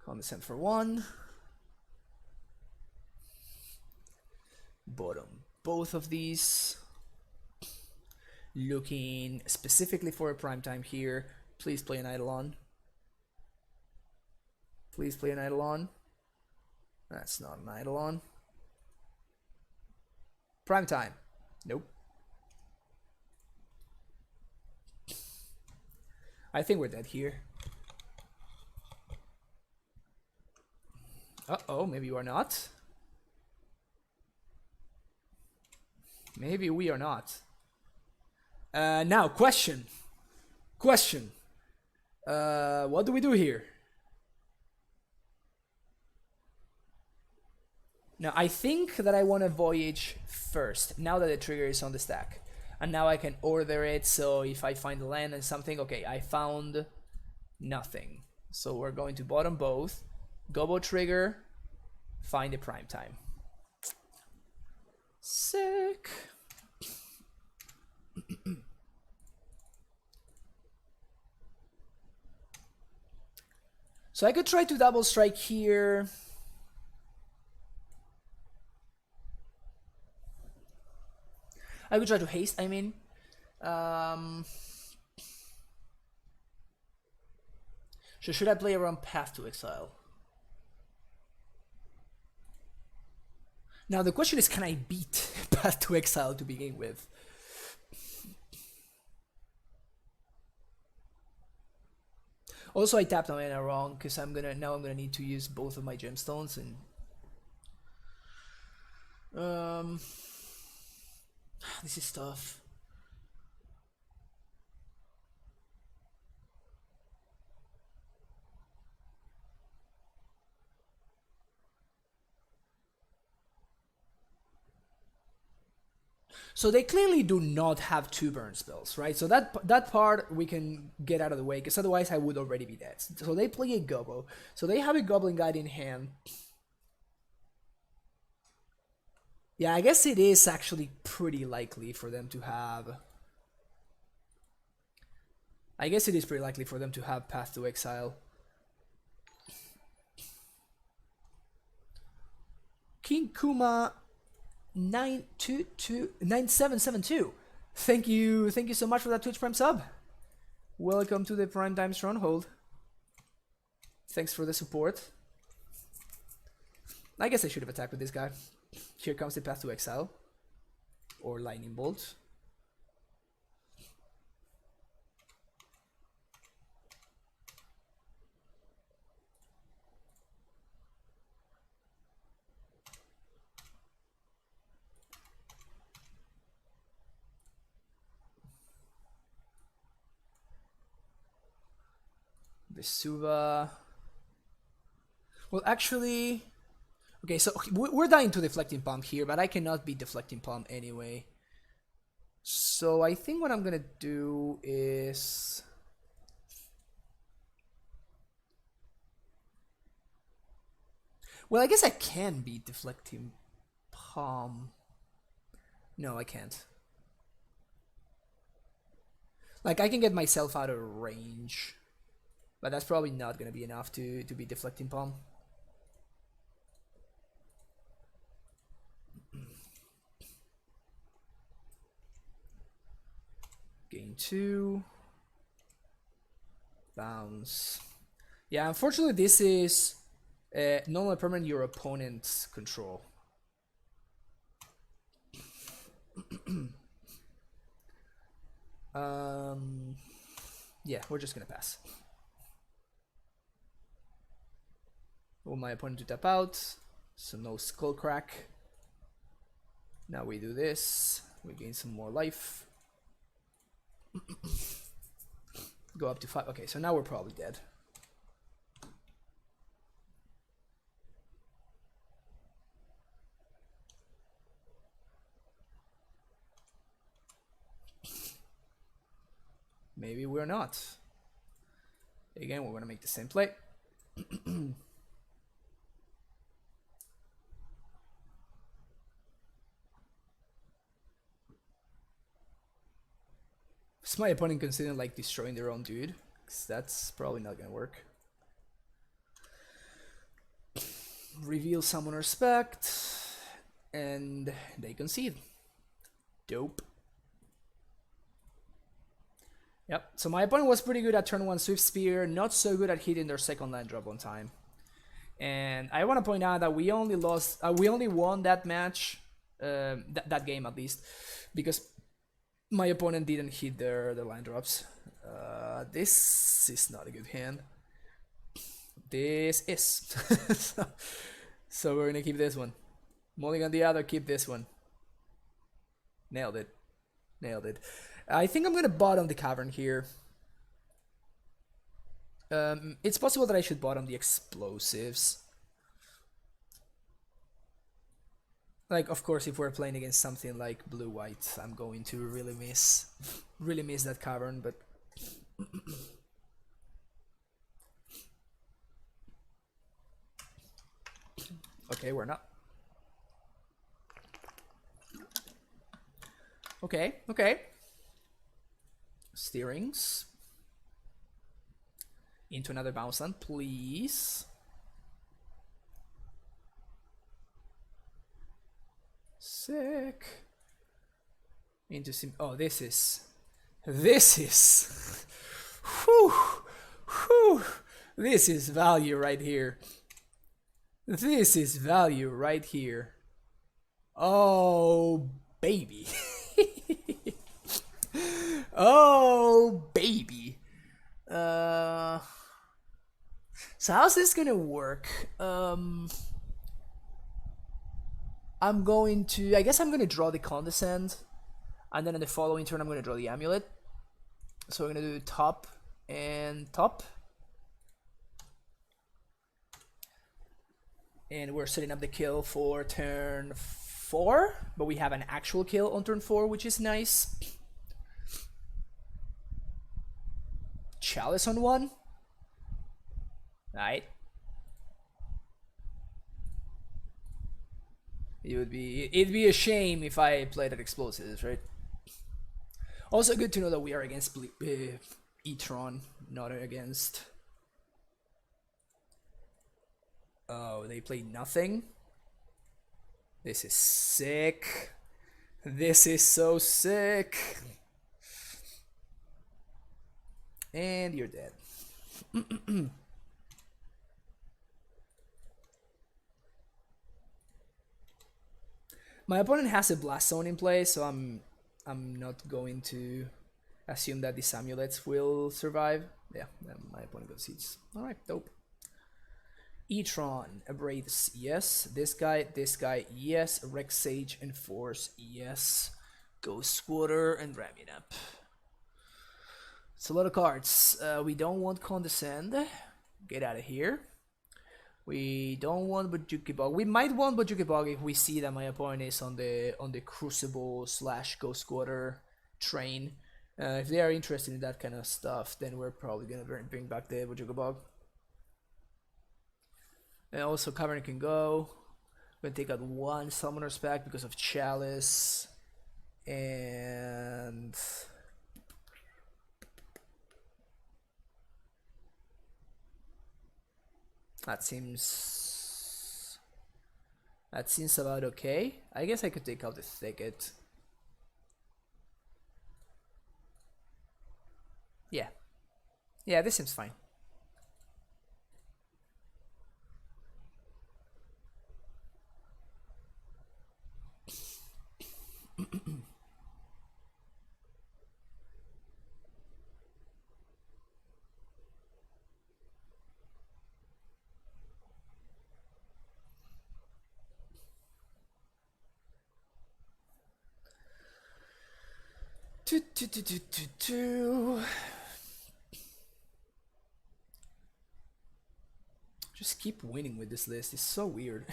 Speaker 1: Condescend for 1. Bottom both of these. Looking specifically for a prime time here. Please play an Eidolon. Please play an Eidolon. That's not an Eidolon. Prime time. Nope. I think we're dead here. Uh-oh, maybe you are not. Maybe we are not. Now, question. What do we do here? Now, I think that I want to Voyage first, now that the trigger is on the stack. and now I can order it. So if I find the land and something, okay, I found nothing. So we're going to bottom both, Gobo trigger, find the prime time. Sick. So I could try to double strike here. I could try to haste, I mean. So should I play around Path to Exile? Now the question is, can I beat Path to Exile to begin with? Also, I tapped my mana wrong because I'm gonna need to use both of my gemstones, and this is tough. So they clearly do not have 2 burn spells, right? So that part we can get out of the way, because otherwise I would already be dead. So they play a Gobo. So they have a Goblin Guide in hand. Yeah, I guess it is actually pretty likely for them to have... I guess it is pretty likely for them to have Path to Exile. King Kuma 9772. Thank you so much for that Twitch Prime sub. Welcome to the Primetime Stronghold. Thanks for the support. I guess I should have attacked with this guy. Here comes the Path to Exile. Or Lightning Bolt. Vesuva. Well, actually... Okay, so we're dying to Deflecting Palm here, but I cannot beat Deflecting Palm anyway. So I think what I'm gonna do is... Well, I guess I can beat Deflecting Palm. No, I can't. Like, I can get myself out of range. But that's probably not gonna be enough to beat Deflecting Palm. Gain 2. Bounce. Yeah, unfortunately this is normal permanent your opponent's control. Yeah, we're just gonna pass. Want my opponent to tap out, so no Skull Crack. Now we do this, we gain some more life. Go up to 5. Okay, so now we're probably dead. Maybe we're not. Again, we're gonna make the same play. Is my opponent considering like destroying their own dude? 'Cause that's probably not gonna work. Reveal Summoner Spect, and they concede. Dope. Yep, so my opponent was pretty good at turn 1 Swift Spear, not so good at hitting their second land drop on time. And I want to point out that we only won that match, that game at least, because my opponent didn't hit their land drops. This is not a good hand. This is. So we're gonna keep this one. Mulligan the other, keep this one. Nailed it. Nailed it. I think I'm gonna bottom the Cavern here. It's possible that I should bottom the Explosives. Like, of course, if we're playing against something like blue-white, I'm going to really miss that cavern, but... Okay, we're not. Okay, okay. Steerings. Into another bounce land, please. Sick. Into sim. Oh, this is. Whew. Whew. This is value right here. This is value right here. Oh, baby. Oh, baby. So how's this gonna work? I'm going to... I guess I'm gonna draw the Condescend. And then in the following turn, I'm gonna draw the Amulet. So we're gonna do top and top. And we're setting up the kill for turn 4. But we have an actual kill on turn 4, which is nice. Chalice on 1. Alright. It'd be a shame if I played at explosives, right? Also good to know that we are against Tron, not against... Oh, they played nothing? This is sick. This is so sick. And you're dead. My opponent has a Blast Zone in play, so I'm not going to assume that these amulets will survive. Yeah, my opponent got seeds. Alright, dope. Tron, Abrades, yes. This guy, yes. Rex Sage, Enforce, yes. Ghost Squatter, and Ramming Up. It's a lot of cards. We don't want Condescend. Get out of here. We don't want Bojuki Bog. We might want Bojuki Bog if we see that my opponent is on the Crucible / Ghost Squatter train. If they are interested in that kind of stuff, then we're probably gonna bring back the Bojuki Bog. And also Cavern can go. We're gonna take out 1 Summoner's Pack because of Chalice. And... That seems about okay. I guess I could take out the Thicket. Yeah. Yeah, this seems fine. Just keep winning with this list. It's so weird.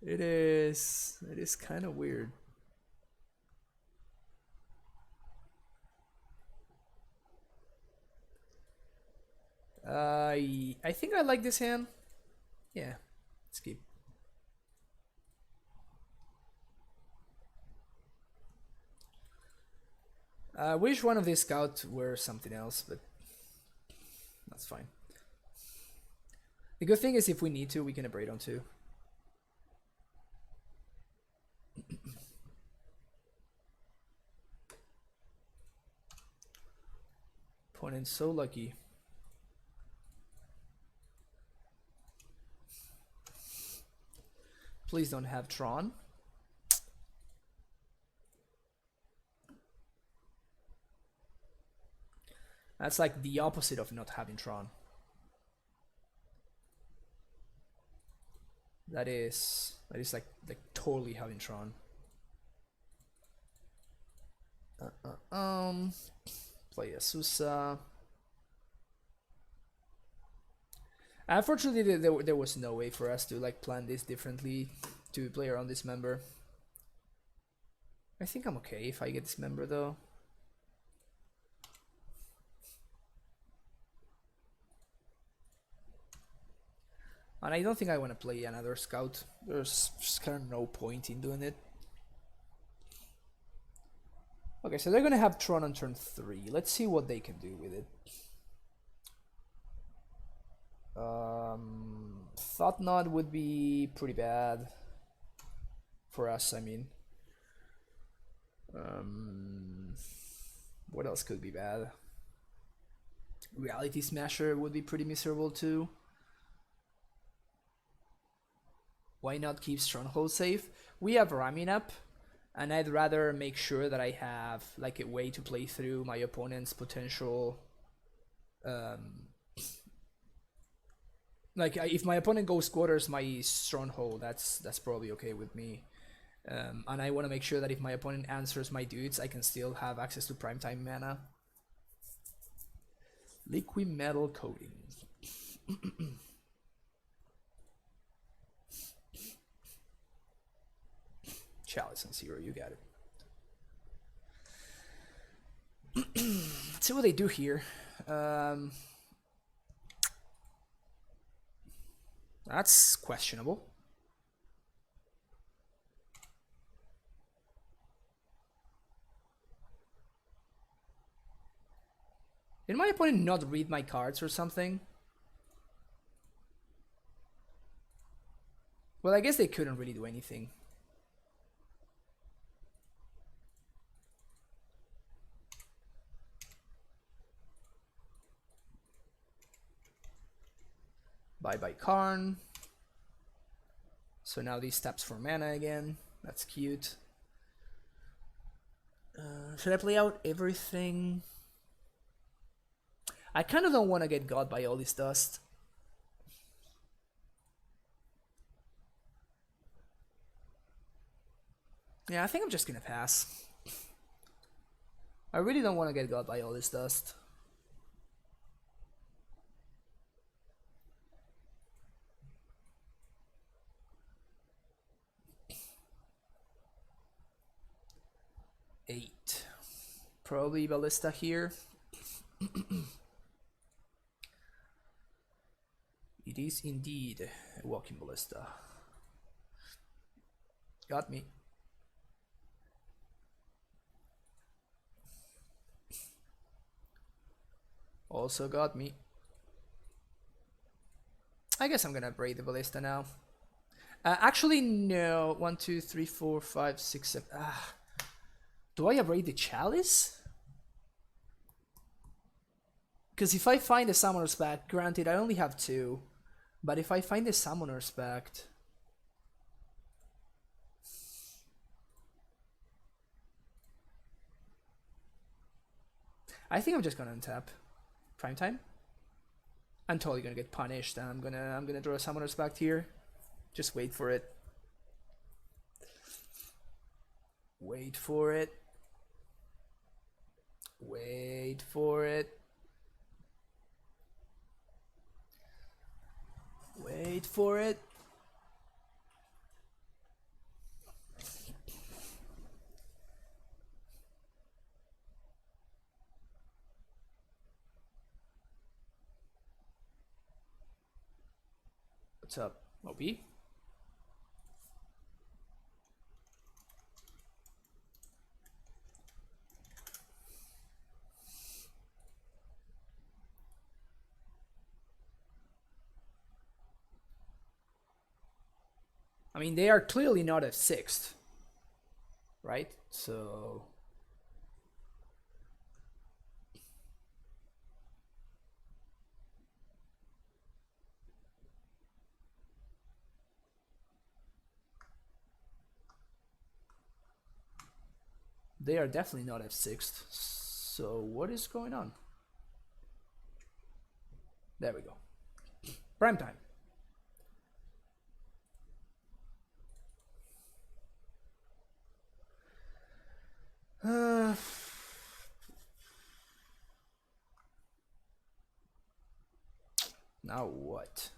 Speaker 1: It is kind of weird. I think I like this hand. Yeah, let's keep. I wish one of these scouts were something else, but that's fine. The good thing is if we need to, we can abrade on 2. Opponent's so lucky. Please don't have Tron. That's like the opposite of not having Tron. That is like totally having Tron. Play Asusa. Unfortunately, there was no way for us to like plan this differently to play around this member. I think I'm okay if I get this member though. And I don't think I want to play another scout. There's just kind of no point in doing it. Okay, so they're gonna have Tron on turn 3. Let's see what they can do with it. Thought Knot would be pretty bad for us, I mean. What else could be bad? Reality Smasher would be pretty miserable too. Why not keep Stronghold safe? We have Ramming up, and I'd rather make sure that I have like a way to play through my opponent's potential. Like if my opponent goes quarters my Stronghold, that's probably okay with me. And I want to make sure that if my opponent answers my dudes, I can still have access to primetime mana. Liquid Metal Coating. Chalice on 0, you got it. Let's see what they do here. That's questionable. Did my opponent not read my cards or something? Well, I guess they couldn't really do anything. Bye-bye Karn. So now these taps for mana again. That's cute. Should I play out everything? I kind of don't want to get got by all this dust. Yeah, I think I'm just gonna pass. I really don't want to get got by all this dust. Eight. Probably Ballista here. It is indeed a walking Ballista. Got me. Also got me. I guess I'm gonna braid the Ballista now. Actually, no. 1, 2, 3, 4, 5, 6, 7. Do I braid the Chalice? Because if I find the Summoner's Pact, granted I only have 2, but if I find the Summoner's Pact, I think I'm just gonna untap. Prime time. I'm totally gonna get punished, and I'm gonna draw a Summoner's Pact here. Just wait for it. Wait for it. Wait for it. Wait for it. What's up, OB? I mean, they are clearly not at 6th, right? So they are definitely not at 6th. So what is going on? There we go. Prime time. Now what?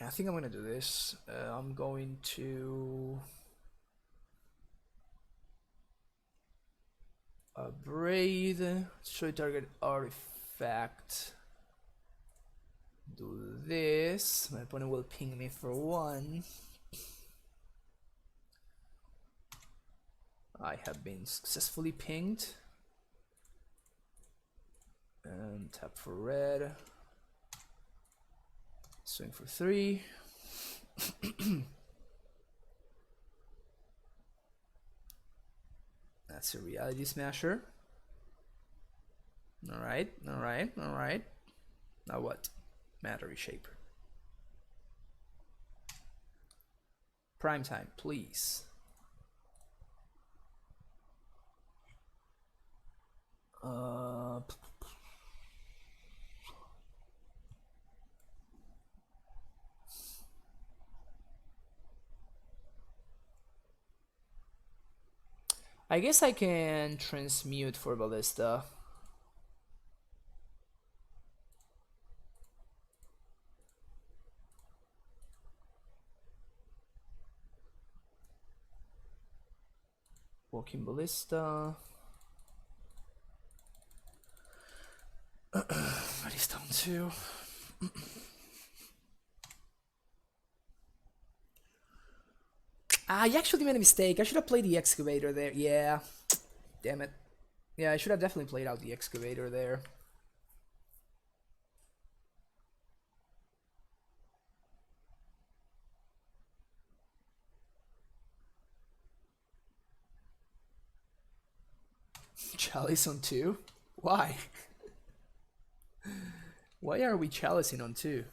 Speaker 1: I think I'm gonna do this. I'm going to braid, show target artifact. Do this. My opponent will ping me for 1. I have been successfully pinged. And tap for red. Swing for 3. That's a reality smasher. Alright, alright, alright. Now what? Matter reshaper. Prime time, please. I guess I can transmute for Ballista. Walking Ballista. But he's down 2. I actually made a mistake. I should have played the excavator there. Yeah. Damn it. Yeah, I should have definitely played out the excavator there. Chalice on 2? Why? Why are we chalicing on 2?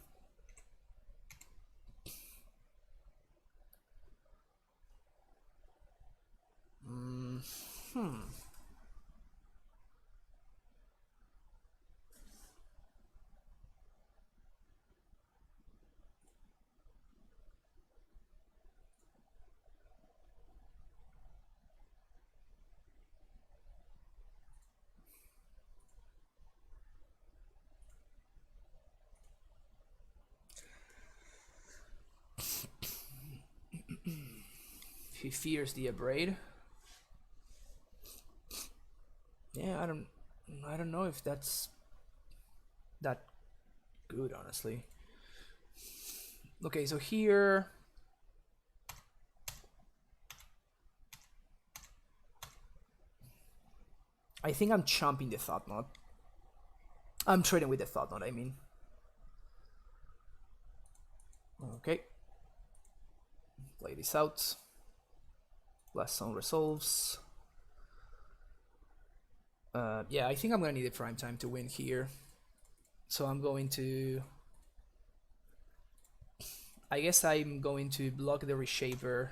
Speaker 1: He fears the abrade. Yeah, I don't know if that's that good, honestly. Okay, so here I think I'm chomping the Thought Knot. I'm trading with the Thought Knot, I mean. Okay. Play this out. Last song resolves. Yeah, I think I'm gonna need a prime time to win here. So I'm going to... I guess I'm going to block the Reshaper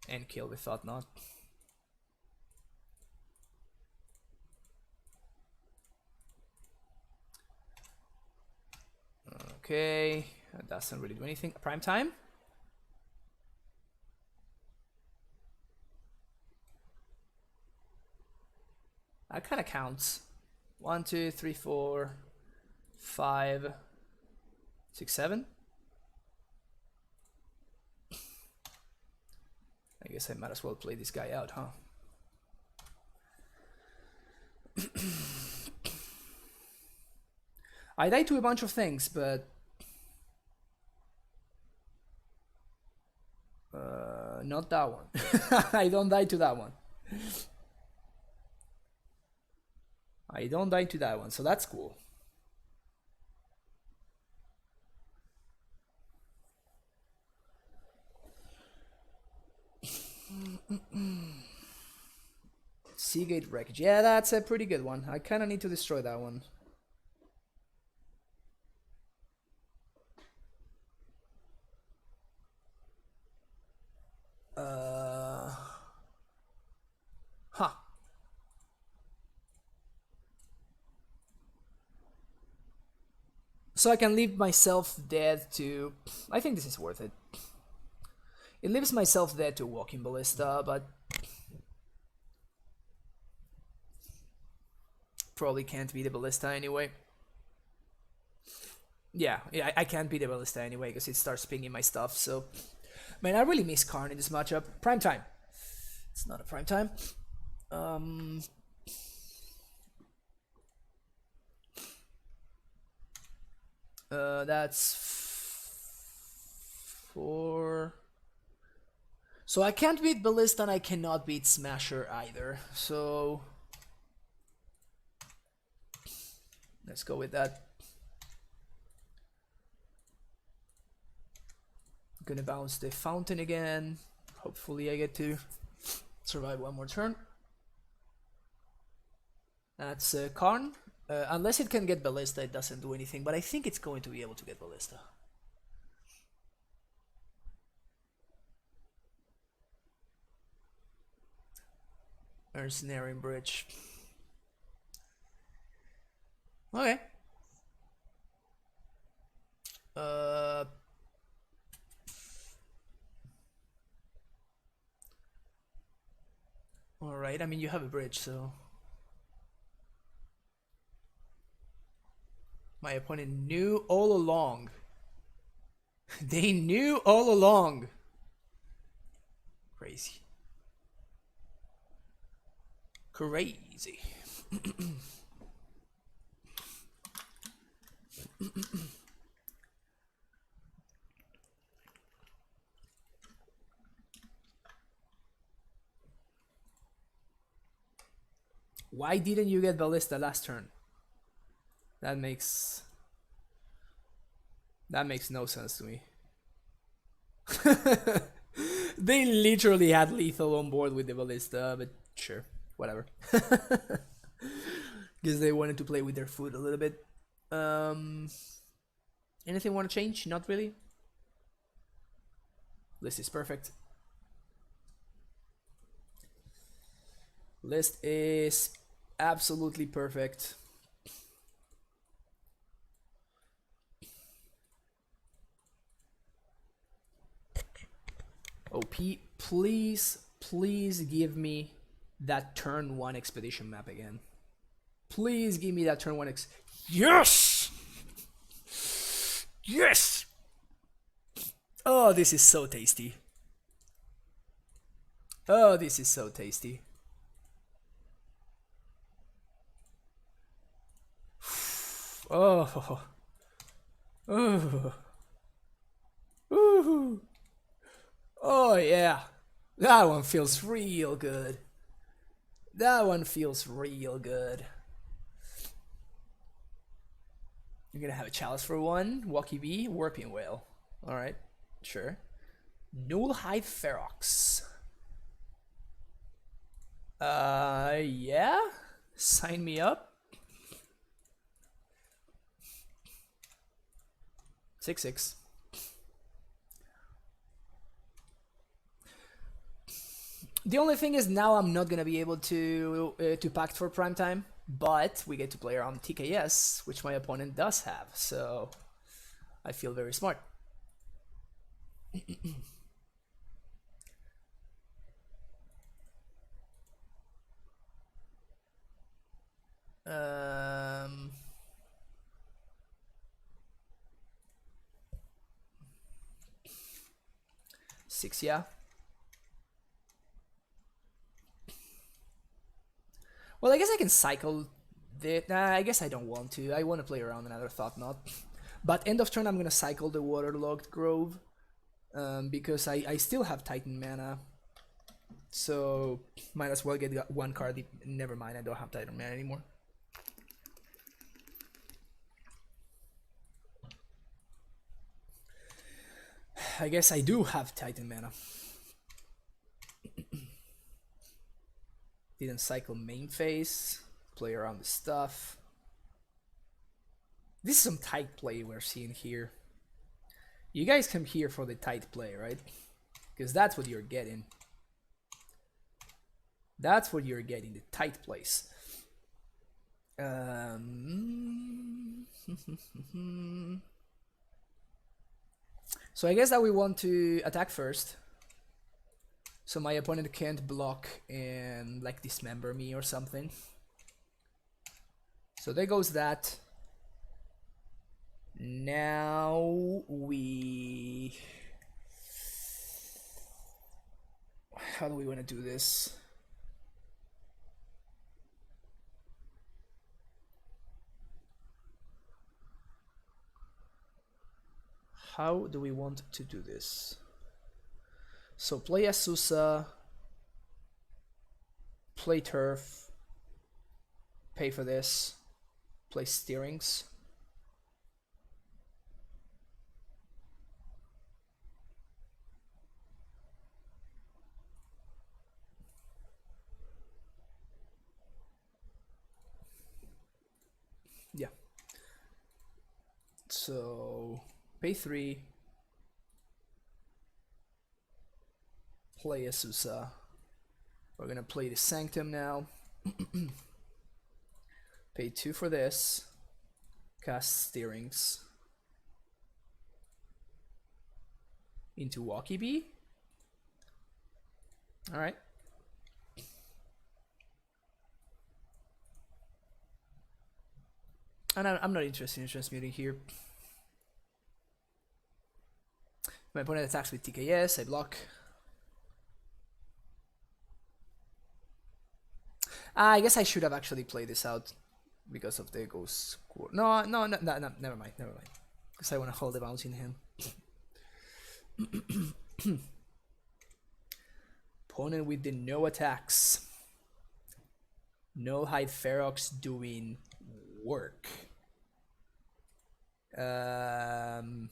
Speaker 1: and kill the Thought Knot. Okay, that doesn't really do anything. Prime time? That kind of counts. 1, 2, 3, 4, 5, 6, 7. I guess I might as well play this guy out, huh? I died to a bunch of things, but not that one. I don't die to that one. I don't die to that one, so that's cool. Seagate Wreckage. Yeah, that's a pretty good one. I kind of need to destroy that one. Huh. So I can leave myself dead to... I think this is worth it. It leaves myself dead to Walking Ballista, but... probably can't beat the Ballista anyway. Yeah, I can't beat the Ballista anyway because it starts pinging my stuff, so... Man, I really miss Karn in this matchup. Prime time. It's not a prime time. That's 4. So I can't beat Ballista and I cannot beat Smasher either. So let's go with that. I'm gonna bounce the Fountain again. Hopefully I get to survive one more turn. That's Karn. Unless it can get Ballista, it doesn't do anything, but I think it's going to be able to get Ballista. Ensnaring Bridge. Okay. Alright, I mean, you have a bridge, so... My opponent knew all along. They knew all along. Crazy. Crazy. Why didn't you get Ballista last turn? That makes no sense to me. They literally had lethal on board with the Ballista, but sure, whatever. Guess they wanted to play with their food a little bit. Anything want to change? Not really. List is perfect. List is absolutely perfect. OP, please give me that turn 1 expedition map again. Please give me that turn 1 Yes! Yes! Oh, this is so tasty. Oh, this is so tasty. Oh. Oh. Ooh. Oh yeah, that one feels real good. That one feels real good. You're gonna have a chalice for 1, Walkie Bee, Warping Whale. Alright, sure. Nullhide Ferox. Yeah? Sign me up. 6/6. The only thing is now I'm not gonna be able to pact for prime time, but we get to play around TKS, which my opponent does have, so I feel very smart. Six, yeah. Well, I guess I can cycle the... Nah, I guess I don't want to. I want to play around another Thought Knot. But end of turn, I'm going to cycle the Waterlogged Grove. Because I still have Titan mana. So, might as well get 1 card. Never mind, I don't have Titan mana anymore. I guess I do have Titan mana. Didn't cycle main phase, play around the stuff. This is some tight play we're seeing here. You guys come here for the tight play, right? Because that's what you're getting. That's what you're getting, the tight plays. So I guess that we want to attack first. So my opponent can't block and like dismember me or something. So there goes that. Now we... How do we want to do this? How do we want to do this? So play Asusa, play Turf, pay for this, play Steerings. Yeah. So pay 3, play Asusa. We're gonna play the Sanctum now. Pay 2 for this. Cast Steerings into Walkie Bee. Alright. And I'm not interested in transmuting here. My opponent attacks with TKS, I block. I guess I should have actually played this out because of the ghost. No, never mind. Because I want to hold the bounce in hand. Opponent with the no attacks. No Hide Ferox doing work. 1,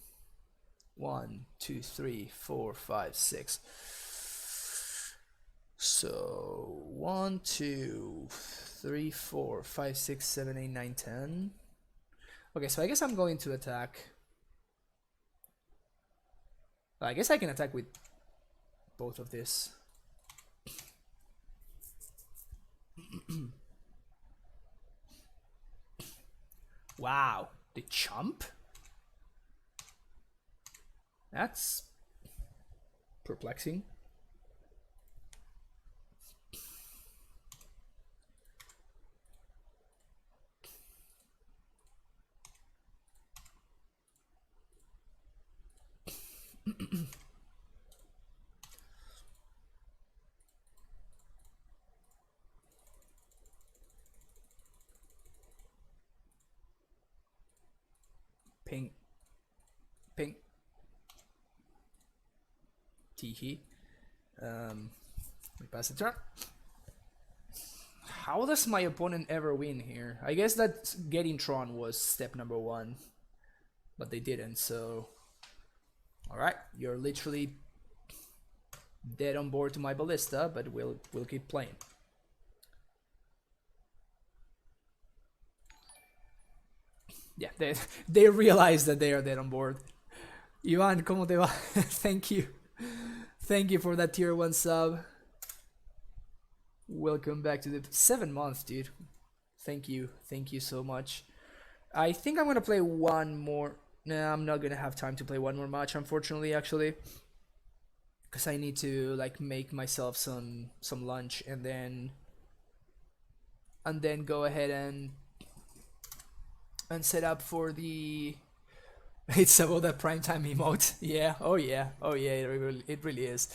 Speaker 1: 2, 3, 4, 5, 6. So 1, 2, 3, 4, 5, 6, 7, 8, 9, 10. Okay, so I guess I'm going to attack. I guess I can attack with both of this. Wow, the chump? That's perplexing. Ping. Ping. Teehee. We pass the turn. How does my opponent ever win here? I guess that getting Tron was step number 1. But they didn't, so... Alright, you're literally dead on board to my Ballista, but we'll keep playing. Yeah, they realize that they are dead on board. Ivan, ¿cómo te va? Thank you. Thank you for that tier 1 sub. Welcome back to the 7 months, dude. Thank you so much. I think I'm gonna play one more. Nah, I'm not gonna have time to play one more match, unfortunately, actually, because I need to like make myself some lunch and then go ahead and set up for the. It's about that primetime emote. Yeah. Oh yeah. It really is.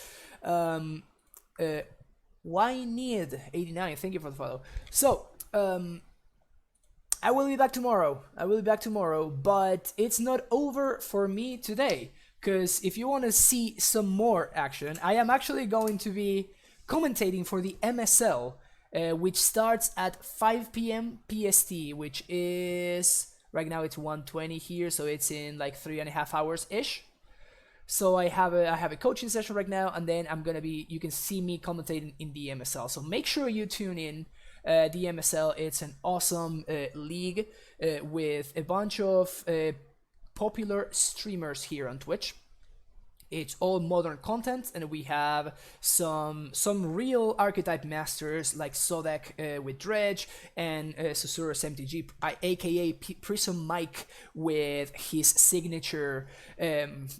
Speaker 1: Why need 89? Thank you for the follow. So I will be back tomorrow. But it's not over for me today. Because if you want to see some more action, I am actually going to be commentating for the MSL, which starts at 5 p.m. PST, which is right now it's 1:20 here, so it's in like 3.5 hours ish. So I have a coaching session right now, and then you can see me commentating in the MSL. So make sure you tune in. The MSL, it's an awesome league with a bunch of popular streamers here on Twitch. It's all modern content, and we have some real archetype masters like Sodak with Dredge, and Susurrus MTG, aka Prism Mike, with his signature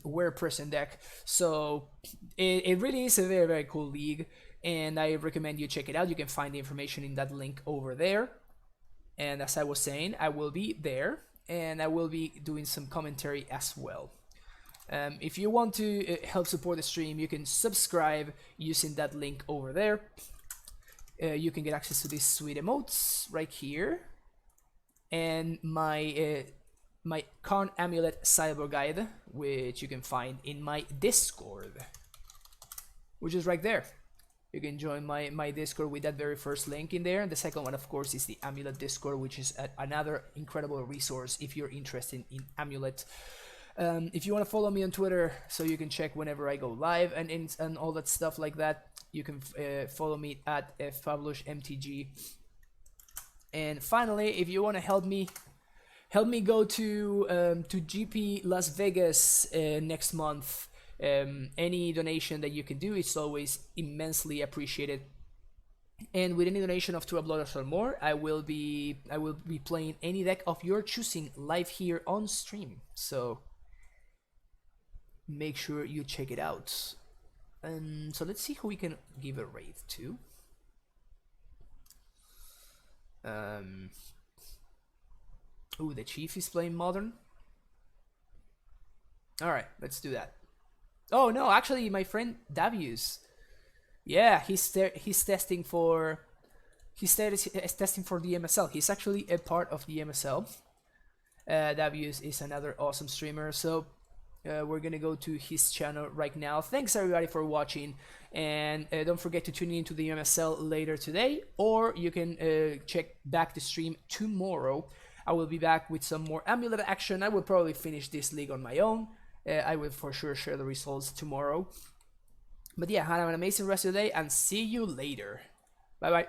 Speaker 1: Were Present deck. So it really is a very, very cool league, and I recommend you check it out. You can find the information in that link over there. And as I was saying, I will be there, and I will be doing some commentary as well. If you want to help support the stream, you can subscribe using that link over there. You can get access to these sweet emotes right here, and my my Karn Amulet Cyber Guide, which you can find in my Discord, which is right there. You can join my Discord with that very first link in there. And the second one, of course, is the Amulet Discord, which is another incredible resource if you're interested in Amulet. If you want to follow me on Twitter, so you can check whenever I go live and all that stuff like that, you can follow me at fpublishmtg. And finally, if you want to help me go to GP Las Vegas next month, any donation that you can do is always immensely appreciated. And with any donation of $12 or more, I will be playing any deck of your choosing live here on stream. So make sure you check it out. So let's see who we can give a raid to. Ooh, the Chief is playing Modern. Alright, let's do that. Oh no, actually my friend Davius. Yeah, he's testing for testing for the MSL. He's actually a part of the MSL. Davius is another awesome streamer, so we're gonna go to his channel right now. Thanks everybody for watching, and don't forget to tune in to the MSL later today, or you can check back the stream tomorrow. I will be back with some more Amulet action. I will probably finish this league on my own. I will for sure share the results tomorrow. But yeah, have an amazing rest of the day, and see you later. Bye bye.